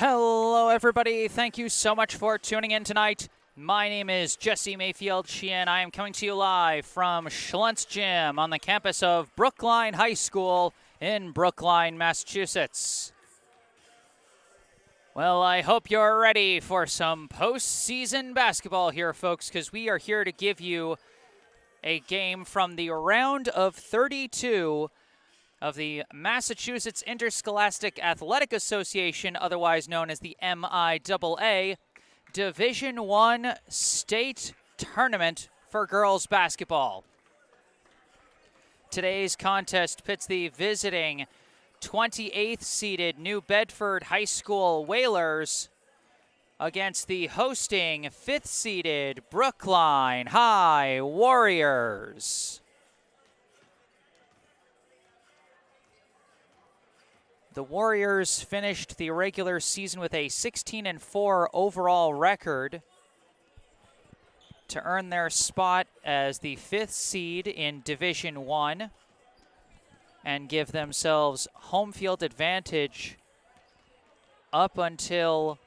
Hello, everybody. Thank you so much for tuning in tonight. My name is Jesse Mayfield-Sheehan. I am coming to you live from Schluntz Gym on the campus of Brookline High School in Brookline, Massachusetts. Well, I hope you're ready for some postseason basketball here, folks, because we are here to give you a game from the round of 32 of the Massachusetts Interscholastic Athletic Association, otherwise known as the MIAA, Division I State Tournament for girls basketball. Today's contest pits the visiting 28th seeded New Bedford High School Whalers against the hosting 5th seeded Brookline High Warriors. The Warriors finished the regular season with a 16-4 overall record to earn their spot as the 5th seed in Division I and give themselves home field advantage up until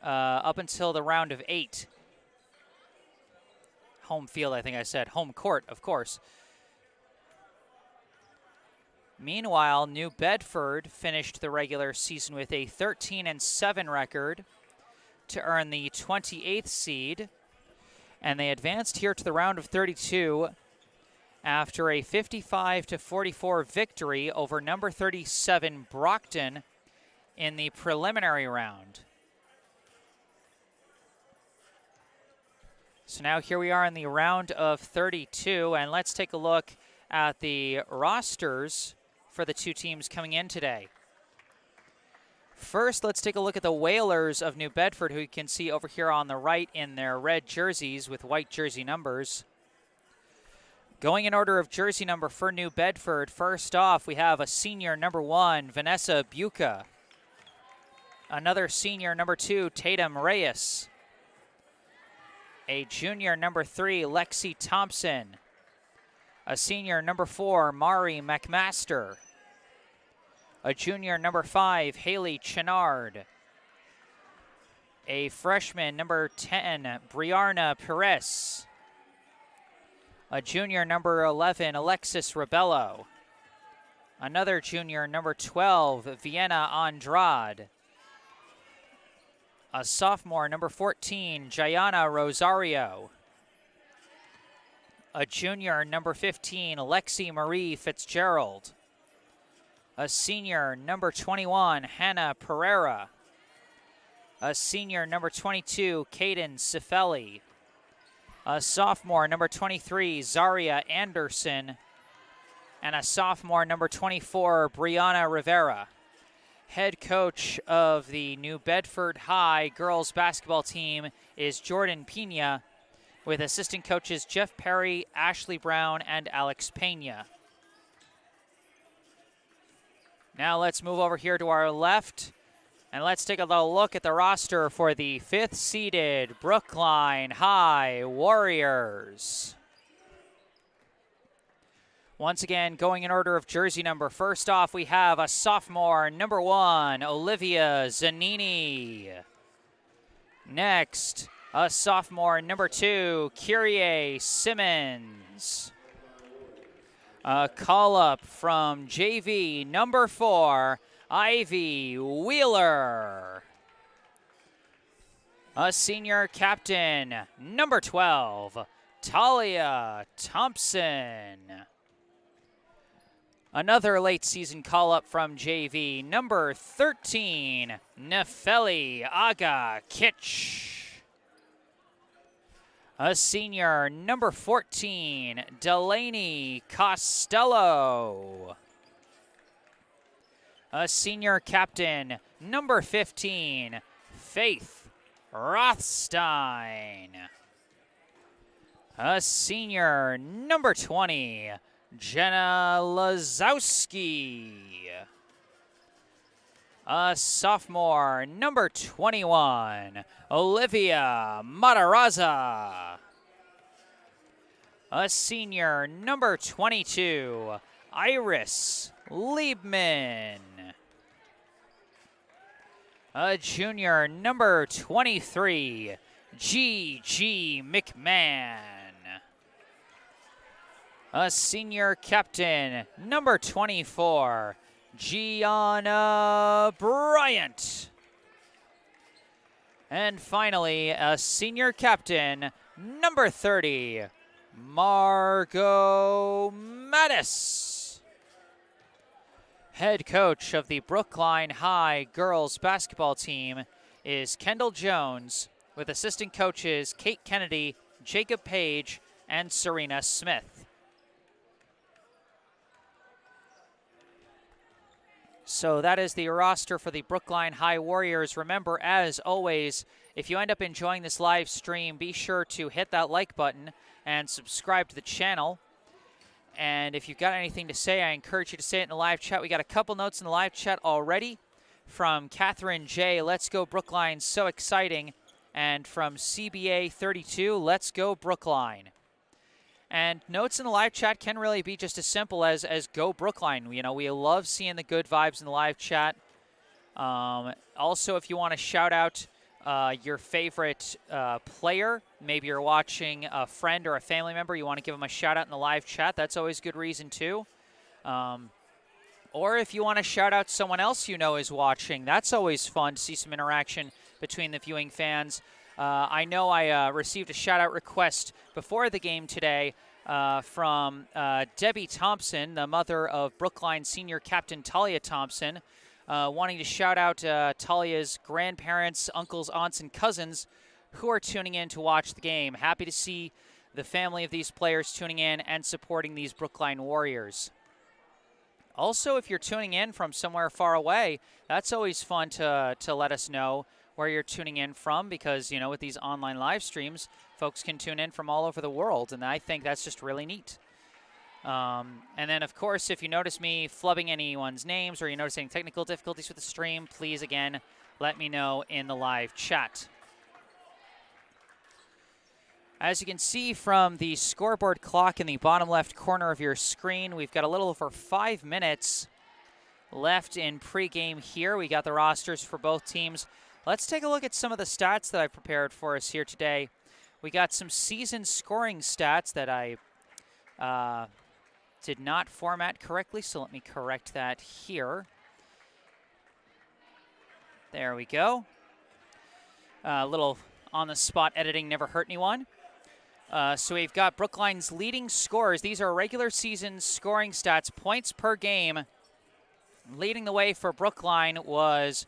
the round of 8. Home field, I think I said. Home court, of course. Meanwhile, New Bedford finished the regular season with a 13-7 record to earn the 28th seed, and they advanced here to the round of 32 after a 55-44 victory over number 37 Brockton in the preliminary round. So now here we are in the round of 32, and let's take a look at the rosters for the two teams coming in today. First, let's take a look at the Whalers of New Bedford, who you can see over here on the right in their red jerseys with white jersey numbers. Going in order of jersey number for New Bedford, first off, we have a senior number 1, Vanessa Buca. Another senior number 2, Tatum Reyes. A junior number 3, Lexi Thompson. A senior number 4, Mari McMaster. A junior number 5, Haley Chenard. A freshman number 10, Briarna Perez. A junior number 11, Alexis Rebello. Another junior number 12, Vienna Andrade. A sophomore number 14, Jayana Rosario. A junior, number 15, Lexi Marie Fitzgerald. A senior, number 21, Hannah Pereira. A senior, number 22, Kaden Cifelli. A sophomore, number 23, Zaria Anderson. And a sophomore, number 24, Brianna Rivera. Head coach of the New Bedford High girls basketball team is Jordan Pena, with assistant coaches Jeff Perry, Ashley Brown, and Alex Pena. Now let's move over here to our left, and let's take a little look at the roster for the 5th seeded Brookline High Warriors. Once again, going in order of jersey number, first off, we have a sophomore, number 1, Olivia Zanini. Next, a sophomore, number 2, Kyrie Simmons. A call-up from JV, number 4, Ivy Wheeler. A senior captain, number 12, Talia Thompson. Another late-season call-up from JV, number 13, Nefeli Aga Kitch. A senior, number 14, Delaney Costello. A senior captain, number 15, Faith Rothstein. A senior, number 20, Jenna Lazowski. A sophomore, number 21, Olivia Matarazza. A senior, number 22, Iris Liebman. A junior, number 23, G.G. McMahon. A senior captain, number 24, Gianna Bryant. And finally, a senior captain, number 30, Margot Mattis. Head coach of the Brookline High girls basketball team is Kendall Jones, with assistant coaches Kate Kennedy, Jacob Page, and Serena Smith. So that is the roster for the Brookline High Warriors. Remember, as always, if you end up enjoying this live stream, be sure to hit that like button and subscribe to the channel. And if you've got anything to say, I encourage you to say it in the live chat. We got a couple notes in the live chat already from Catherine J. Let's go Brookline, so exciting. And from CBA 32, let's go Brookline. And notes in the live chat can really be just as simple as go Brookline. You know, we love seeing the good vibes in the live chat. Also, if you want to shout out your favorite player, maybe you're watching a friend or a family member, you want to give them a shout out in the live chat, that's always a good reason too. Or if you want to shout out someone else you know is watching, that's always fun to see some interaction between the viewing fans. I know I received a shout out request before the game today from Debbie Thompson, the mother of Brookline senior captain Talia Thompson, wanting to shout out Talia's grandparents, uncles, aunts, and cousins who are tuning in to watch the game. Happy to see the family of these players tuning in and supporting these Brookline Warriors. Also, if you're tuning in from somewhere far away, that's always fun to let us know where you're tuning in from, because, you know, with these online live streams, folks can tune in from all over the world, and I think that's just really neat. And then, of course, if you notice me flubbing anyone's names or you notice any technical difficulties with the stream, please, again, let me know in the live chat. As you can see from the scoreboard clock in the bottom left corner of your screen, we've got a little over 5 minutes left in pregame here. We got the rosters for both teams. Let's take a look at some of the stats that I've prepared for us here today. We got some season scoring stats that I did not format correctly, so let me correct that here. There we go. A little on-the-spot editing never hurt anyone. So we've got Brookline's leading scorers. These are regular season scoring stats, points per game. Leading the way for Brookline was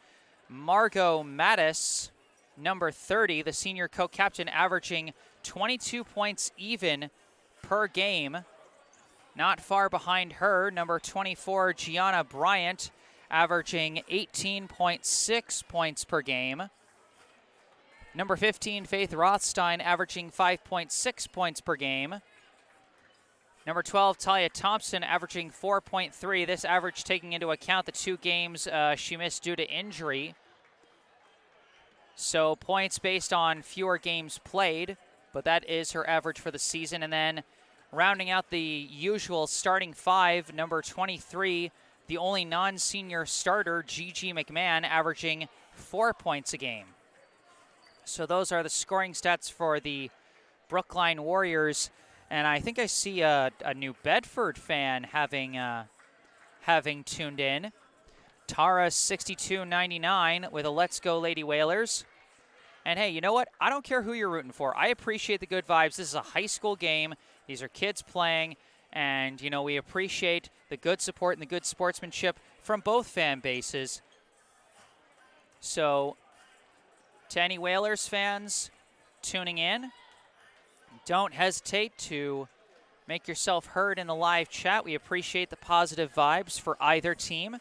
Margot Mattis, number 30, the senior co-captain, averaging 22 points even per game. Not far behind her, number 24, Gianna Bryant, averaging 18.6 points per game. Number 15, Faith Rothstein, averaging 5.6 points per game. Number 12, Talia Thompson, averaging 4.3. This average taking into account the 2 games she missed due to injury. So points based on fewer games played, but that is her average for the season. And then rounding out the usual starting 5, number 23, the only non-senior starter, G.G. McMahon, averaging 4 points a game. So those are the scoring stats for the Brookline Warriors. And I think I see a New Bedford fan having tuned in. Tara 6299 with a Let's Go Lady Whalers. And hey, you know what? I don't care who you're rooting for. I appreciate the good vibes. This is a high school game. These are kids playing. And, you know, we appreciate the good support and the good sportsmanship from both fan bases. So, to any Whalers fans tuning in, don't hesitate to make yourself heard in the live chat. We appreciate the positive vibes for either team.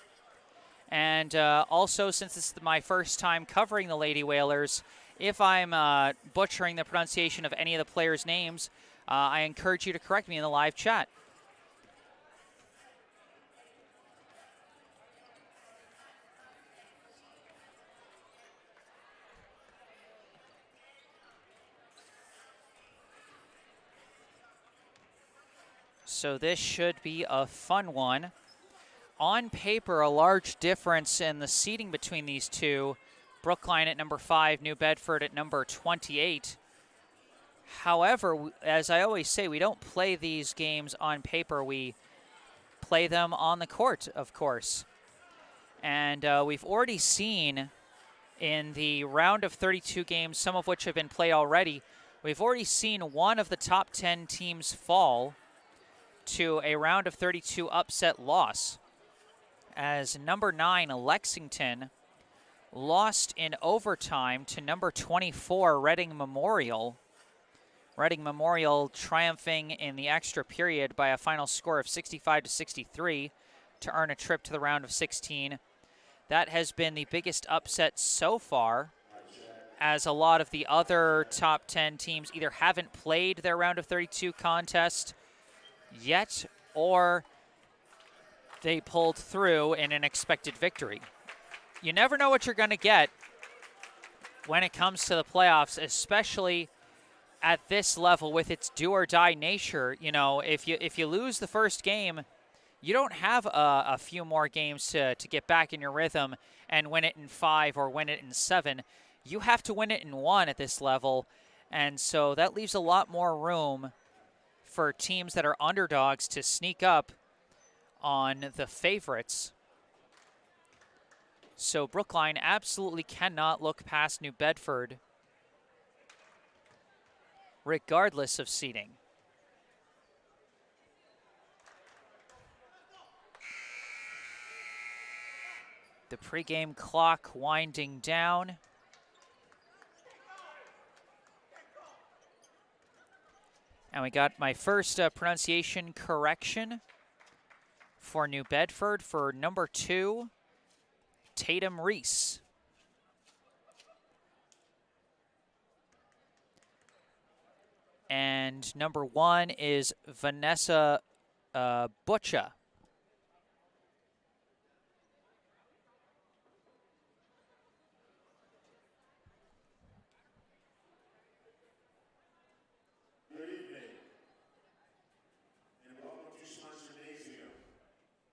And also, since this is my first time covering the Lady Whalers, if I'm butchering the pronunciation of any of the players' names, I encourage you to correct me in the live chat. So this should be a fun one. On paper, a large difference in the seating between these two, Brookline at number 5, New Bedford at number 28. However, as I always say, we don't play these games on paper. We play them on the court, of course. And we've already seen in the round of 32 games, some of which have been played already, we've already seen one of the top 10 teams fall to a round of 32 upset loss, as number 9, Lexington, lost in overtime to number 24, Reading Memorial. Reading Memorial triumphing in the extra period by a final score of 65-63 to earn a trip to the round of 16. That has been the biggest upset so far, as a lot of the other top 10 teams either haven't played their round of 32 contest yet, or they pulled through in an expected victory. You never know what you're going to get when it comes to the playoffs, especially at this level with its do-or-die nature. You know, if you lose the first game, you don't have a few more games to get back in your rhythm and win it in 5 or win it in 7. You have to win it in 1 at this level, and so that leaves a lot more room for teams that are underdogs to sneak up on the favorites. So Brookline absolutely cannot look past New Bedford, regardless of seeding. The pregame clock winding down. And we got my first pronunciation correction for New Bedford for number 2, Tatum Reese. And number 1 is Vanessa Butcha. Good evening, and welcome to Gymnasium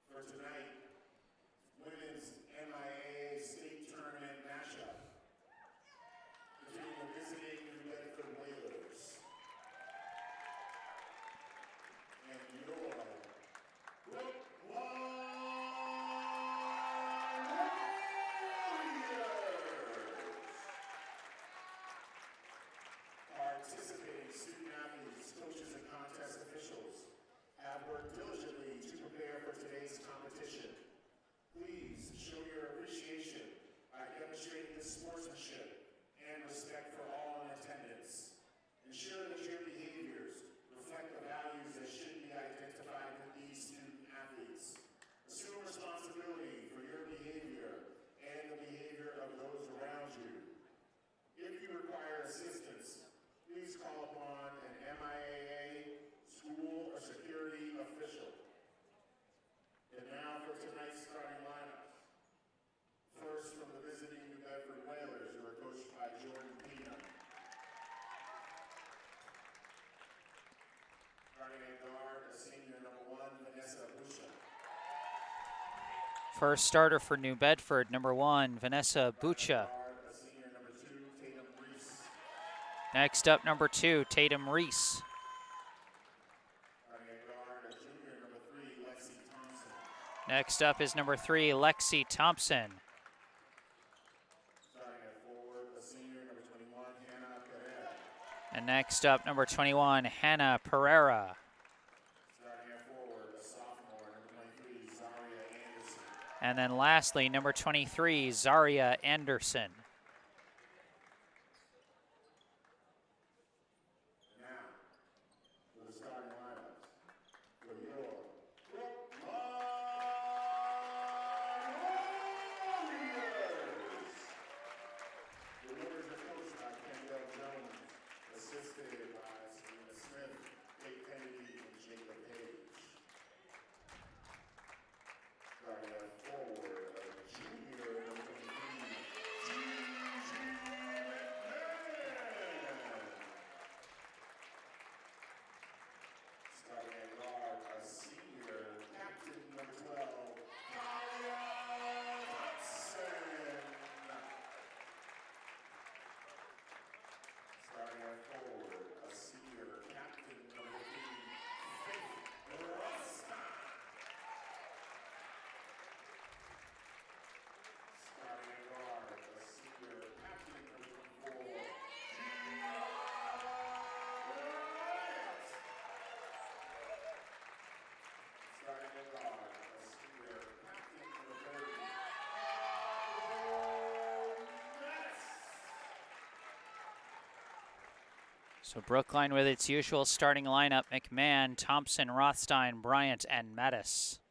for tonight, women's MIAA state tournament matchup between the visiting New Bedford Whalers and your Brookline Warriors. Participating student athletes, coaches, and contest officials have worked diligently to prepare for today's competition. Please show your appreciation by demonstrating the sportsmanship and respect for all in attendance. Ensure that your behaviors reflect the values that should be identified with these student athletes. Assume responsibility for your behavior and the behavior of those around you. If you require assistance, please call upon an MIAA, school, or security official. And now for tonight's starting lineup. First, from the visiting New Bedford Whalers, who are coached by Jordan Pena. Starting at guard, a senior number 1, Vanessa Busha. First starter for New Bedford, number 1, Vanessa Bucha. A senior number 2, Tatum Reese. Next up, number 2, Tatum Reese. Starting at guard, a junior number 3, Lexi Thompson. Next up is number 3, Lexi Thompson. Starting at forward, a senior number 21, Hannah Pereira. And next up, number 21, Hannah Pereira. Starting at forward, a sophomore, number 23, Zaria Anderson. And then lastly, number 23, Zaria Anderson. Now, for the starting lineups, for your Brookline Warriors. The Warriors are coached by Kendall Jones, assisted by Selena Smith, Kate Kennedy, and Jacob Page. Starting at forward, a junior number 23, So Brookline with its usual starting lineup: McMahon, Thompson, Rothstein, Bryant, and Mattis.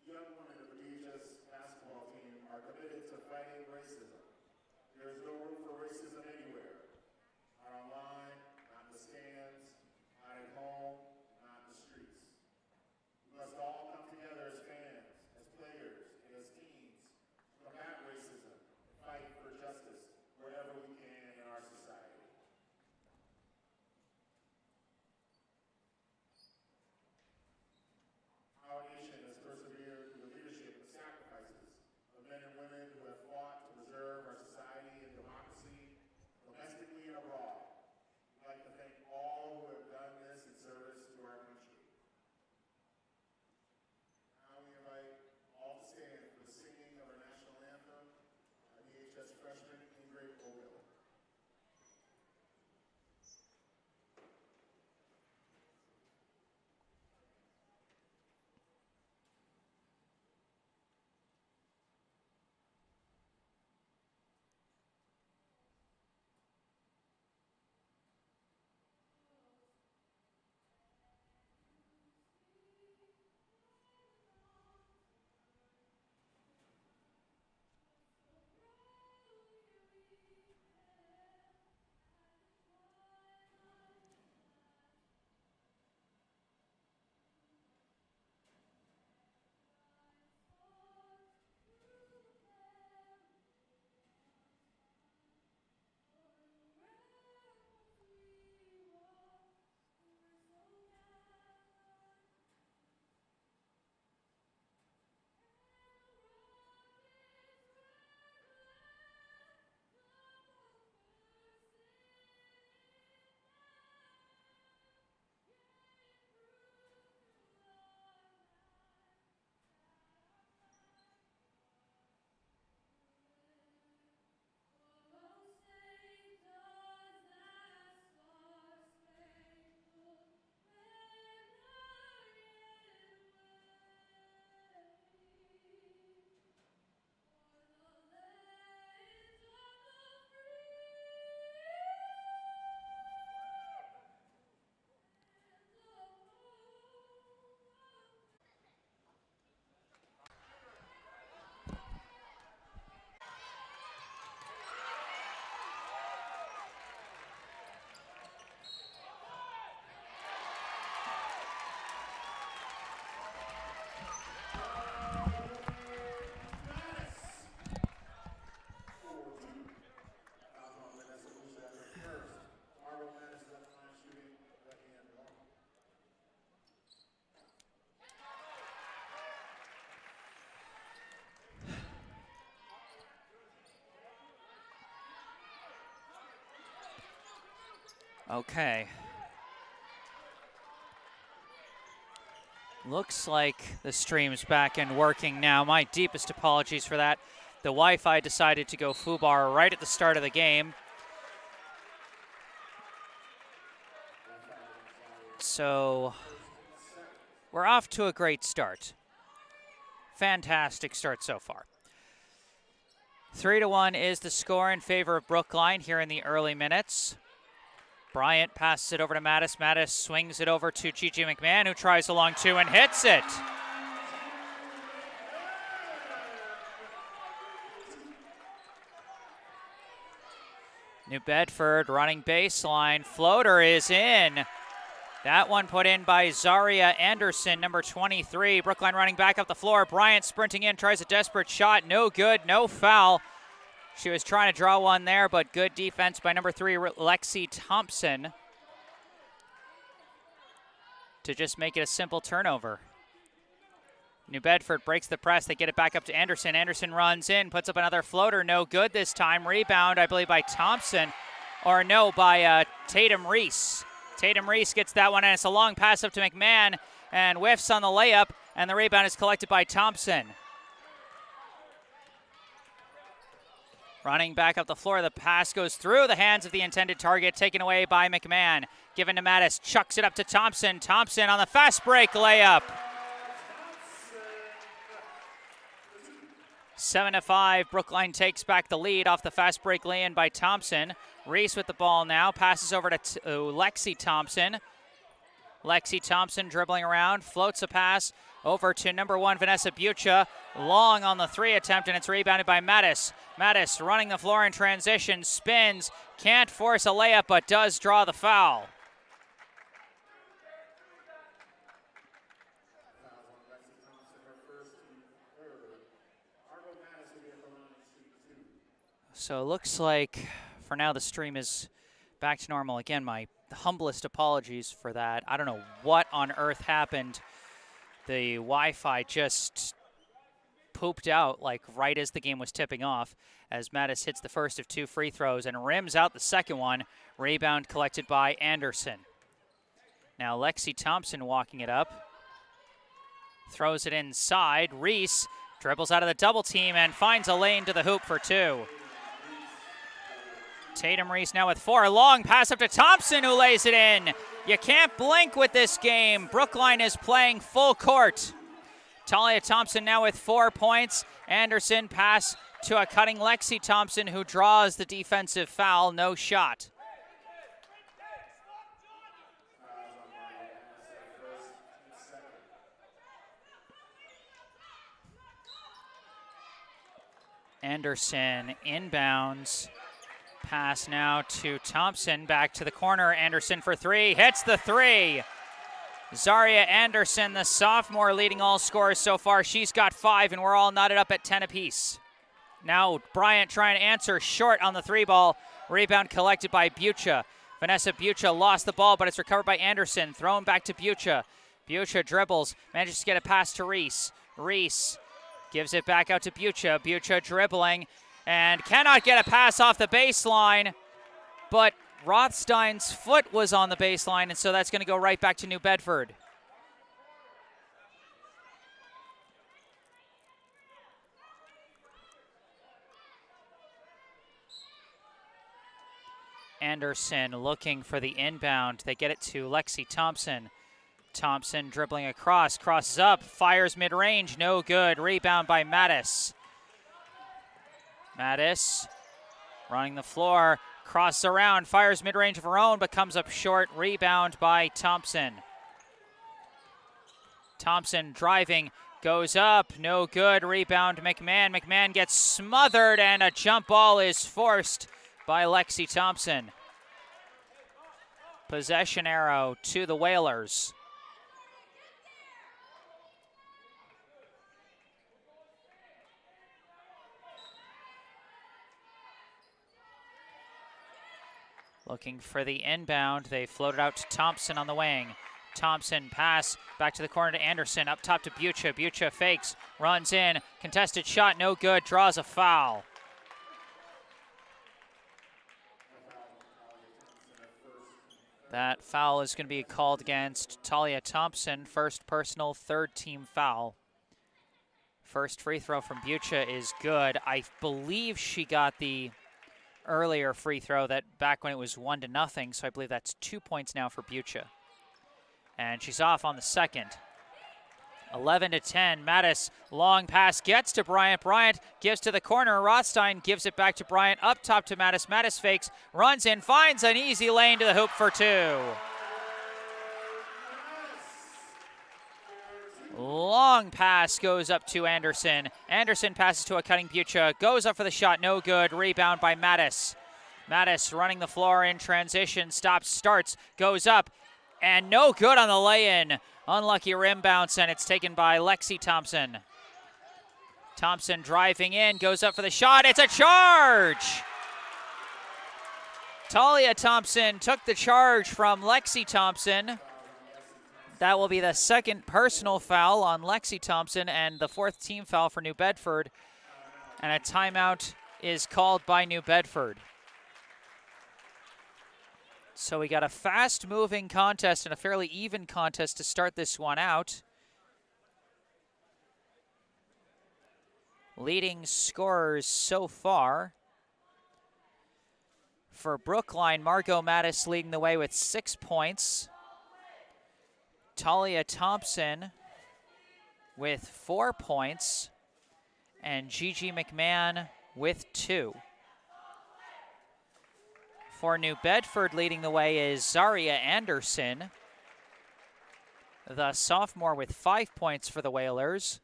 Young women of the DHS basketball team are committed to fighting racism. There is no room for racism anywhere. Not online, not in the stands, not at home, not in the streets. We must all come together as fans, as players, and as teams to combat racism and fight for justice wherever we can in our society. Our nation has persevered through the leadership and sacrifices of men and women who have fought to preserve our society and democracy domestically and abroad. I'd like to thank all who have done this in service to our country. Now we invite all to stand for the singing of our national anthem, DHS freshman Ingrid Ogle. Okay. Looks like the stream's back and working now. My deepest apologies for that. The Wi-Fi decided to go foobar right at the start of the game. So we're off to a great start. Fantastic start so far. 3-1 is the score in favor of Brookline here in the early minutes. Bryant passes it over to Mattis. Mattis swings it over to Gigi McMahon, who tries a long two and hits it. New Bedford running baseline. Floater is in. That one put in by Zaria Anderson, number 23. Brookline running back up the floor. Bryant sprinting in, tries a desperate shot. No good, no foul. She was trying to draw one there, but good defense by number 3, Lexi Thompson, to just make it a simple turnover. New Bedford breaks the press. They get it back up to Anderson. Anderson runs in, puts up another floater. No good this time. Rebound, I believe, by Thompson. Or no, by Tatum Reese. Tatum Reese gets that one, and it's a long pass up to McMahon, and whiffs on the layup, and the rebound is collected by Thompson. Running back up the floor, the pass goes through the hands of the intended target, taken away by McMahon. Given to Mattis, chucks it up to Thompson. Thompson on the fast break layup. 7-5, Brookline takes back the lead off the fast break lay-in by Thompson. Reese with the ball now, passes over to Lexi Thompson. Lexi Thompson dribbling around, floats a pass over to number 1, Vanessa Bucha. Long on the 3 attempt, and it's rebounded by Mattis. Mattis running the floor in transition, spins, can't force a layup, but does draw the foul. So it looks like for now the stream is back to normal. Again, my humblest apologies for that. I don't know what on earth happened. The Wi-Fi just pooped out like right as the game was tipping off as Mattis hits the first of 2 free throws and rims out the second one. Rebound collected by Anderson. Now Lexi Thompson walking it up. Throws it inside. Reese dribbles out of the double team and finds a lane to the hoop for 2. Tatum Reese now with 4. Long pass up to Thompson, who lays it in. You can't blink with this game. Brookline is playing full court. Talia Thompson now with 4 points. Anderson pass to a cutting Lexi Thompson, who draws the defensive foul. No shot. Anderson inbounds. Pass now to Thompson, back to the corner. Anderson for 3, hits the 3. Zaria Anderson, the sophomore, leading all scorers so far. She's got 5, and we're all knotted up at 10 apiece. Now Bryant trying to answer short on the 3 ball. Rebound collected by Bucha. Vanessa Bucha lost the ball, but it's recovered by Anderson. Thrown back to Bucha. Bucha dribbles, manages to get a pass to Reese. Reese gives it back out to Bucha. Bucha dribbling and cannot get a pass off the baseline, but Rothstein's foot was on the baseline, and so that's going to go right back to New Bedford. Anderson looking for the inbound. They get it to Lexi Thompson. Thompson dribbling across, crosses up, fires mid-range, no good. Rebound by Mattis. Mattis running the floor, crosses around, fires mid-range of her own, but comes up short. Rebound by Thompson. Thompson driving, goes up, no good. Rebound McMahon. McMahon gets smothered, and a jump ball is forced by Lexi Thompson. Possession arrow to the Whalers. Looking for the inbound. They float it out to Thompson on the wing. Thompson pass back to the corner to Anderson. Up top to Bucha. Bucha fakes, runs in. Contested shot, no good. Draws a foul. That foul is going to be called against Talia Thompson. First personal, 3rd team foul. First free throw from Bucha is good. I believe she got the earlier free throw that back when it was 1-0, so I believe that's 2 points now for Bucha. And she's off on the second. 11-10, Mattis, long pass, gets to Bryant. Bryant gives to the corner. Rothstein gives it back to Bryant, up top to Mattis. Mattis fakes, runs in, finds an easy lane to the hoop for 2. Long pass goes up to Anderson. Anderson passes to a cutting Bucha, goes up for the shot, no good. Rebound by Mattis. Mattis running the floor in transition, stops, starts, goes up, and no good on the lay-in. Unlucky rim bounce, and it's taken by Lexi Thompson. Thompson driving in, goes up for the shot. It's a charge! Talia Thompson took the charge from Lexi Thompson. That will be the 2nd personal foul on Lexi Thompson and the 4th team foul for New Bedford. And a timeout is called by New Bedford. So we got a fast-moving contest and a fairly even contest to start this one out. Leading scorers so far. For Brookline, Margot Mattis leading the way with 6 points. Talia Thompson with 4 points. and Gigi McMahon with 2. For New Bedford, leading the way is Zaria Anderson, the sophomore, with 5 points for the Whalers.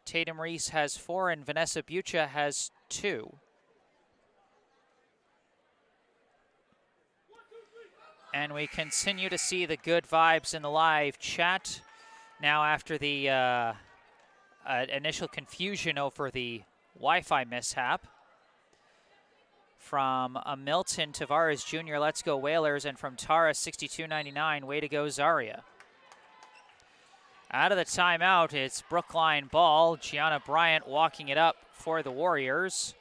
Tatum Reese has 4, and Vanessa Bucha has 2. And we continue to see the good vibes in the live chat. Now after the initial confusion over the Wi-Fi mishap. From Milton Tavares Jr., let's go Whalers, and from Tara 6299, way to go Zaria. Out of the timeout, it's Brookline ball. Gianna Bryant walking it up for the Warriors.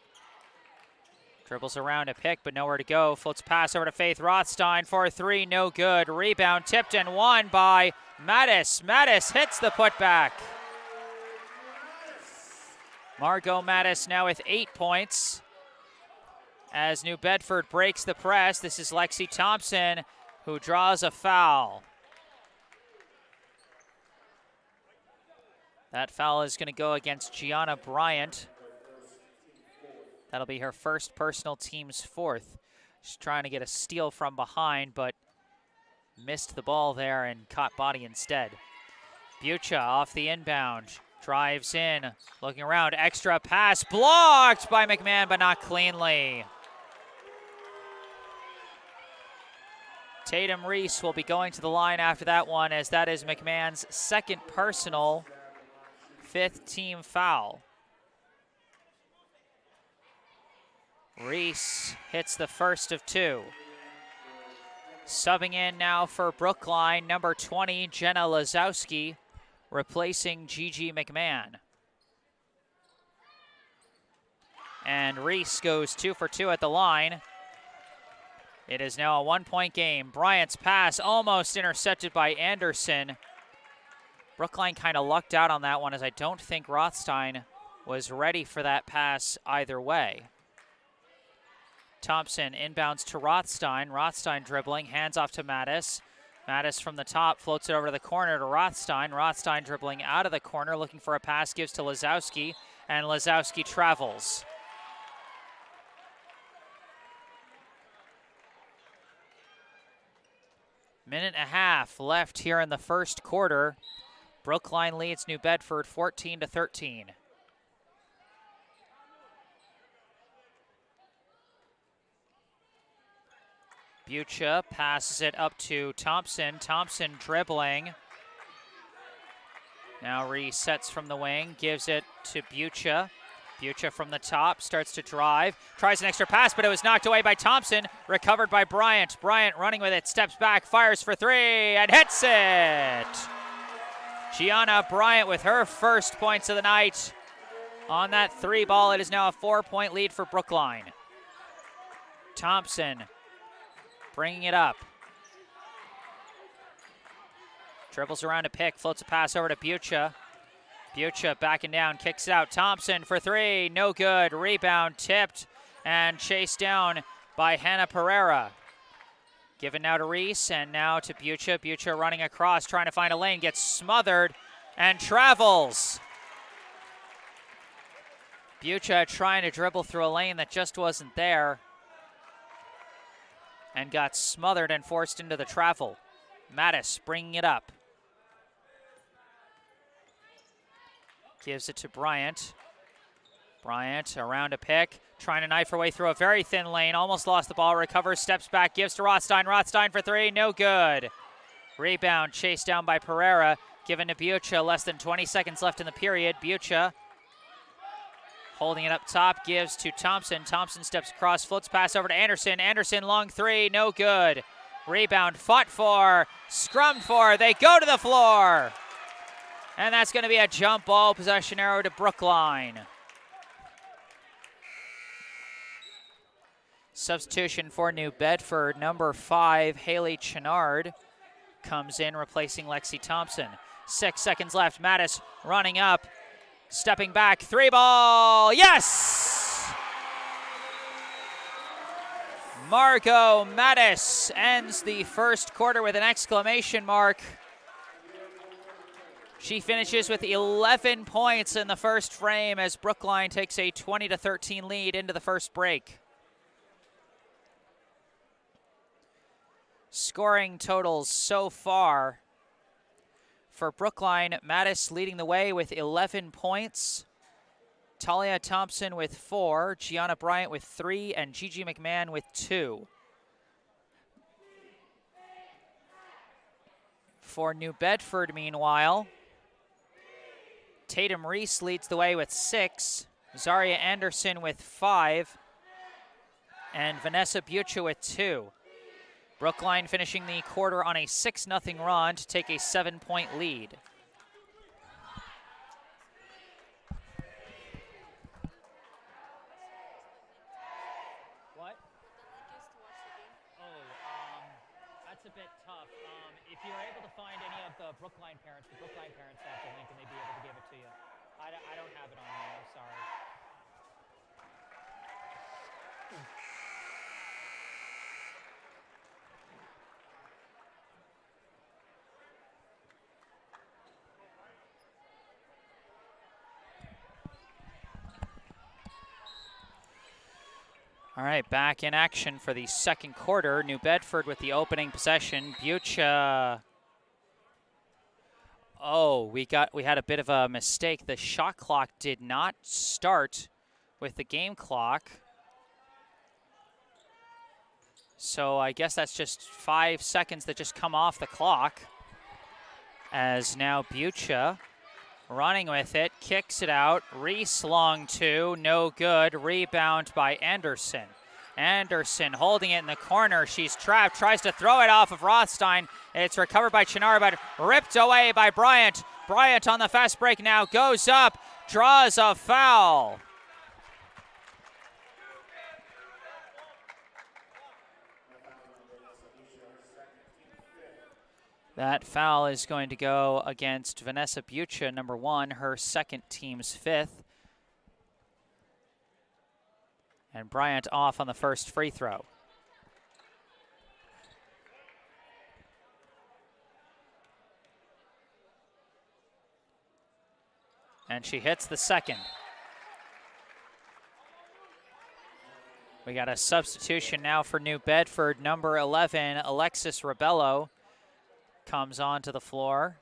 Dribbles around a pick, but nowhere to go. Floats pass over to Faith Rothstein for 3, no good. Rebound tipped and won by Mattis. Mattis hits the putback. Margot Mattis now with 8 points. As New Bedford breaks the press, this is Lexi Thompson who draws a foul. That foul is going to go against Gianna Bryant. That'll be her first personal, team's 4th. She's trying to get a steal from behind, but missed the ball there and caught body instead. Bucha off the inbound, drives in, looking around, extra pass, blocked by McMahon, but not cleanly. Tatum Reese will be going to the line after that one, as that is McMahon's 2nd personal, 5th team foul. Reese hits the first of 2. Subbing in now for Brookline, number 20, Jenna Lazowski, replacing Gigi McMahon. And Reese goes 2 for 2 at the line. It is now a 1-point game. Bryant's pass almost intercepted by Anderson. Brookline kind of lucked out on that one, as I don't think Rothstein was ready for that pass either way. Thompson inbounds to Rothstein. Rothstein dribbling, hands off to Mattis. Mattis from the top floats it over to the corner to Rothstein. Rothstein dribbling out of the corner, looking for a pass, gives to Lazowski, and Lazowski travels. Minute and a half left here in the first quarter. Brookline leads New Bedford 14-13. Bucha passes it up to Thompson. Thompson dribbling. Now resets from the wing, gives it to Bucha. Bucha from the top, starts to drive, tries an extra pass, but it was knocked away by Thompson, recovered by Bryant. Bryant running with it, steps back, fires for 3, and hits it! Gianna Bryant with her first points of the night. On that 3 ball, it is now a 4-point lead for Brookline. Thompson bringing it up. Dribbles around a pick, floats a pass over to Bucha. Bucha backing down, kicks it out. Thompson for 3, no good. Rebound tipped and chased down by Hannah Pereira. Given now to Reese and now to Bucha. Bucha running across, trying to find a lane, gets smothered and travels. Bucha trying to dribble through a lane that just wasn't there and got smothered and forced into the travel. Mattis bringing it up. Gives it to Bryant. Bryant around a pick, trying to knife her way through a very thin lane. Almost lost the ball, recovers, steps back, gives to Rothstein. Rothstein for 3, no good. Rebound chased down by Pereira, given to Bucha. Less than 20 seconds left in the period. Bucha holding it up top, gives to Thompson. Thompson steps across, floats pass over to Anderson. Anderson long 3, no good. Rebound fought for, scrummed for. They go to the floor. And that's going to be a jump ball, possession arrow to Brookline. Substitution for New Bedford, number 5, Haley Chenard, comes in, replacing Lexi Thompson. 6 seconds left, Mattis running up, stepping back, 3 ball, yes! Margot Mattis ends the first quarter with an exclamation mark. She finishes with 11 points in the first frame as Brookline takes a 20-13 lead into the first break. Scoring totals so far for Brookline: Mattis leading the way with 11 points, Talia Thompson with 4, Gianna Bryant with 3, and Gigi McMahon with 2. For New Bedford, meanwhile, Tatum Reese leads the way with 6, Zaria Anderson with 5, and Vanessa Bucha with 2. Brookline finishing the quarter on a 6-0 run to take a 7-point lead. What? That's a bit tough. If you're able to find any of the Brookline parents have the link and they'd be able to give it to you. I don't have it on me, I'm sorry. All right, back in action for the second quarter. New Bedford with the opening possession. Bucha. Oh, we had a bit of a mistake. The shot clock did not start with the game clock. So I guess that's just 5 seconds that just come off the clock. As now Bucha running with it, kicks it out. Reese long 2, no good. Rebound by Anderson. Anderson holding it in the corner. She's trapped, tries to throw it off of Rothstein. It's recovered by Chinara, but ripped away by Bryant. Bryant on the fast break now, goes up, draws a foul. That foul is going to go against Vanessa Bucha, number 1, her second team's 5th. And Bryant off on the first free throw. And she hits the second. We got a substitution now for New Bedford. Number 11, Alexis Rebello, comes onto the floor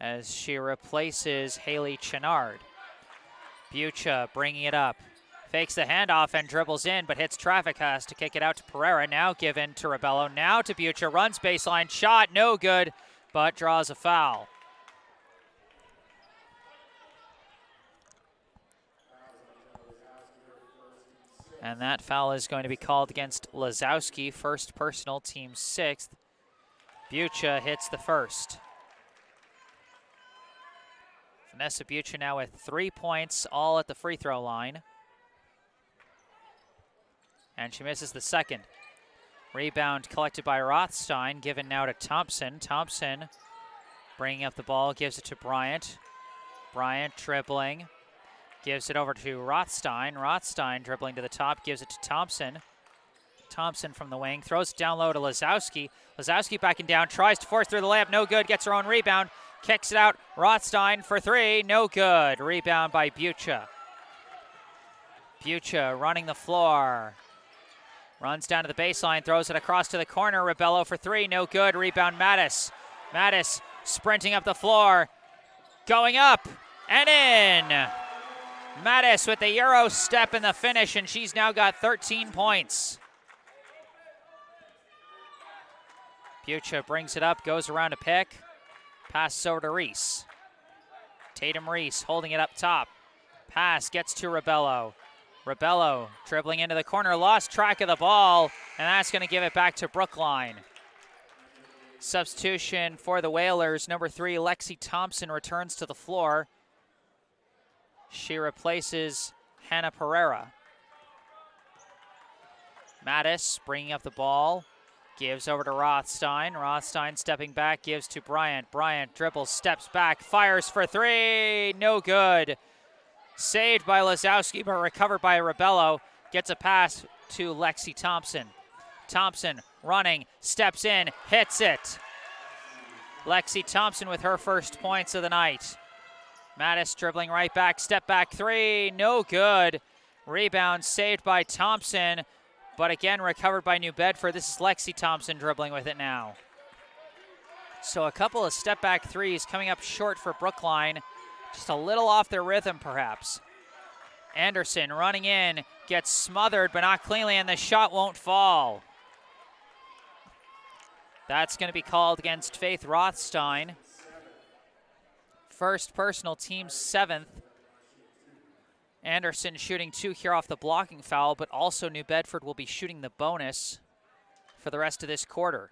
as she replaces Haley Chenard. Bucha bringing it up. Fakes the handoff and dribbles in, but hits traffic, has to kick it out to Pereira. Now given to Rebello, now to Bucha, runs baseline, shot, no good, but draws a foul. And that foul is going to be called against Lazowski, first personal, team 6th. Bucha hits the first. Vanessa Bucha now with 3 points, all at the free throw line. And she misses the second. Rebound collected by Rothstein, given now to Thompson. Thompson bringing up the ball, gives it to Bryant. Bryant dribbling, gives it over to Rothstein. Rothstein dribbling to the top, gives it to Thompson. Thompson from the wing, throws it down low to Lazowski. Lazowski backing down, tries to force through the layup, no good, gets her own rebound, kicks it out. Rothstein for 3, no good. Rebound by Bucha. Bucha running the floor. Runs down to the baseline, throws it across to the corner. Rebello for 3, no good. Rebound Mattis. Mattis sprinting up the floor, going up and in. Mattis with the Euro step in the finish, and she's now got 13 points. Bucha brings it up, goes around a pick, passes over to Reese. Tatum Reese holding it up top. Pass gets to Rebello. Rebello dribbling into the corner, lost track of the ball, and that's going to give it back to Brookline. Substitution for the Whalers, number 3, Lexi Thompson returns to the floor. She replaces Hannah Pereira. Mattis bringing up the ball, gives over to Rothstein. Rothstein stepping back, gives to Bryant. Bryant dribbles, steps back, fires for 3, no good. Saved by Lazowski, but recovered by Rebello. Gets a pass to Lexi Thompson. Thompson running, steps in, hits it. Lexi Thompson with her first points of the night. Mattis dribbling right back, step back three, no good. Rebound saved by Thompson, but again recovered by New Bedford. This is Lexi Thompson dribbling with it now. So a couple of step back threes coming up short for Brookline. Just a little off their rhythm perhaps. Anderson running in, gets smothered but not cleanly, and the shot won't fall. That's going to be called against Faith Rothstein. First personal, team 7th. Anderson shooting 2 here off the blocking foul, but also New Bedford will be shooting the bonus for the rest of this quarter.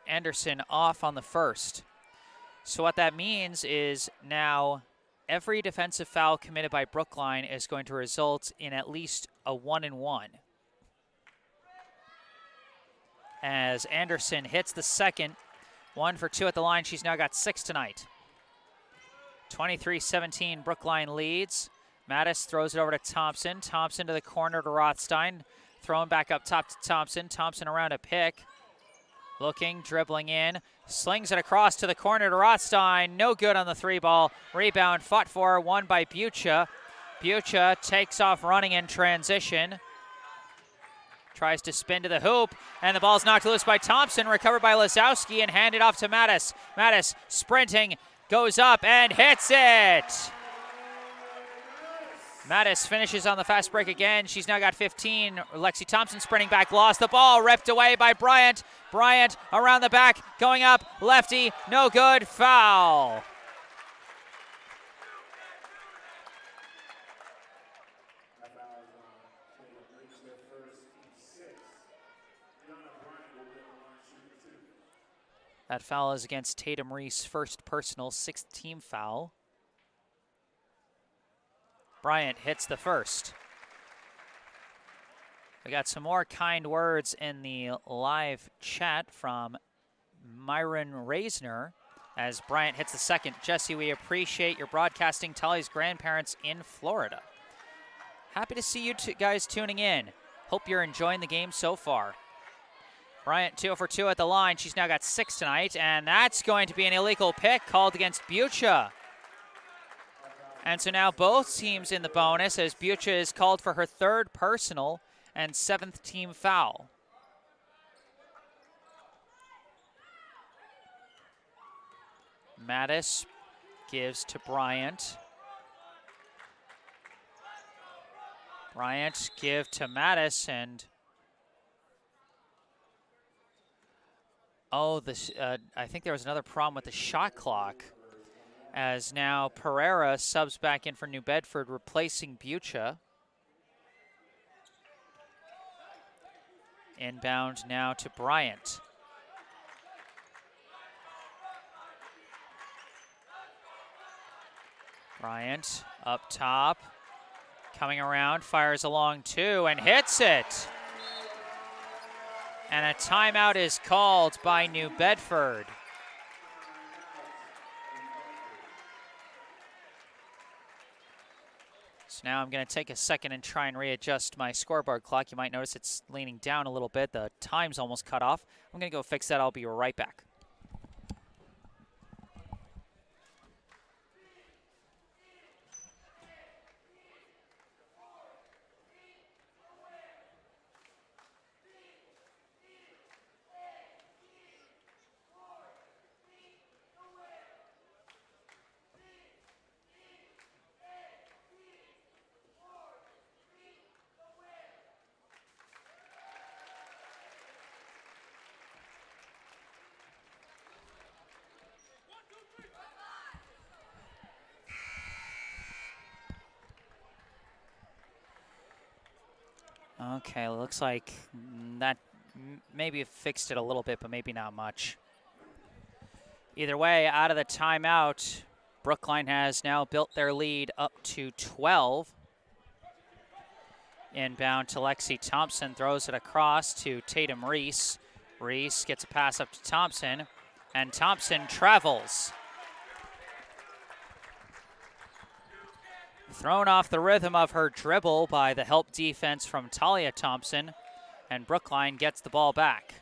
Anderson off on the first. So what that means is now every defensive foul committed by Brookline is going to result in at least a 1-and-1. As Anderson hits the second, 1 for 2 at the line. She's now got 6 tonight. 23-17, Brookline leads. Mattis throws it over to Thompson. Thompson to the corner to Rothstein. Thrown back up top to Thompson. Thompson around a pick. Looking, dribbling in. Slings it across to the corner to Rothstein. No good on the 3-ball. Rebound fought for, won by Bucha. Bucha takes off running in transition. Tries to spin to the hoop, and the ball's knocked loose by Thompson. Recovered by Lazowski and handed off to Mattis. Mattis sprinting, goes up and hits it. Mattis finishes on the fast break again. She's now got 15. Lexi Thompson sprinting back, lost the ball, ripped away by Bryant. Bryant around the back, going up, lefty, no good, foul. That foul is against Tatum Reese, first personal, 6th team foul. Bryant hits the first. We got some more kind words in the live chat from Myron Reisner as Bryant hits the second. Jesse, we appreciate your broadcasting. Tali's grandparents in Florida. Happy to see you guys tuning in. Hope you're enjoying the game so far. Bryant 2 for 2 at the line. She's now got 6 tonight, and that's going to be an illegal pick called against Bucha. And so now both teams in the bonus as Bucha is called for her 3rd personal and 7th team foul. Mattis gives to Bryant. Bryant give to Mattis, and I think there was another problem with the shot clock, as now Pereira subs back in for New Bedford, replacing Bucha. Inbound now to Bryant. Bryant up top, coming around, fires along 2 and hits it. And a timeout is called by New Bedford. So now I'm going to take a second and try and readjust my scoreboard clock. You might notice it's leaning down a little bit. The time's almost cut off. I'm going to go fix that. I'll be right back. Okay, looks like that maybe fixed it a little bit, but maybe not much. Either way, out of the timeout, Brookline has now built their lead up to 12. Inbound to Lexi Thompson, throws it across to Tatum Reese. Reese gets a pass up to Thompson, and Thompson travels. Thrown off the rhythm of her dribble by the help defense from Talia Thompson, and Brookline gets the ball back.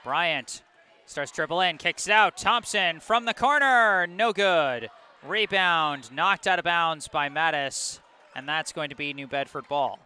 Bryant Starts dribble in, kicks it out. Thompson from the corner, no good. Rebound, knocked out of bounds by Mattis, and that's going to be New Bedford ball.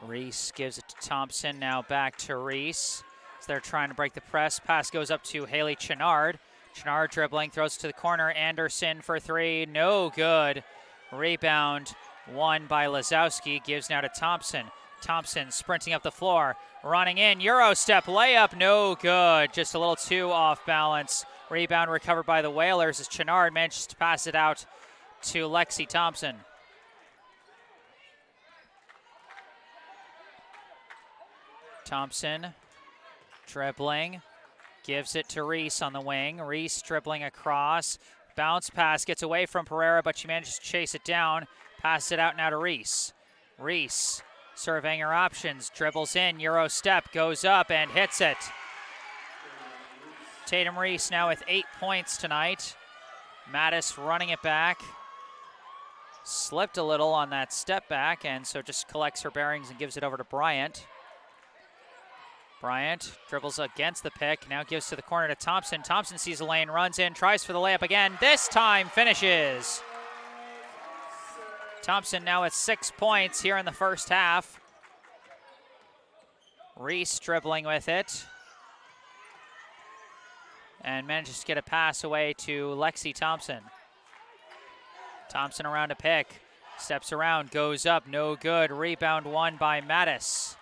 Reese gives it to Thompson, now back to Reese. So they're trying to break the press. Pass goes up to Haley Chenard. Chenard dribbling, throws it to the corner. Anderson for three, no good. Rebound, won by Lazowski, gives now to Thompson. Thompson sprinting up the floor, running in, Euro step, layup, no good. Just a little too off balance. Rebound recovered by the Whalers as Chenard manages to pass it out to Lexi Thompson. Thompson dribbling, gives it to Reese on the wing. Reese dribbling across, bounce pass, gets away from Pereira, but she manages to chase it down. Pass it out now to Reese. Reese surveying her options, dribbles in, Euro step, goes up and hits it. Tatum Reese now with 8 points tonight. Mattis running it back. Slipped a little on that step back, and so just collects her bearings and gives it over to Bryant. Bryant dribbles against the pick, now gives to the corner to Thompson. Thompson sees a lane, runs in, tries for the layup again. This time finishes. Thompson now at 6 points here in the first half. Reese dribbling with it. And manages to get a pass away to Lexi Thompson. Thompson around a pick. Steps around, goes up, no good. Rebound won by Mattis.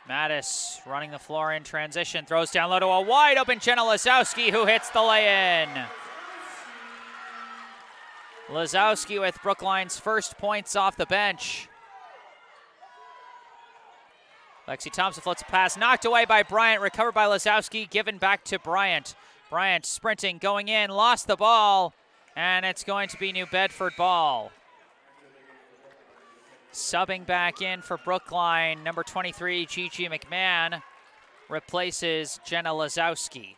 Mattis running the floor in transition, throws down low to a wide open Jenna Lazowski, who hits the lay-in. Lazowski with Brookline's first points off the bench. Lexi Thompson floats a pass, knocked away by Bryant, recovered by Lazowski, given back to Bryant. Bryant sprinting, going in, lost the ball, and it's going to be New Bedford ball. Subbing back in for Brookline, number 23, Gigi McMahon, replaces Jenna Lazowski.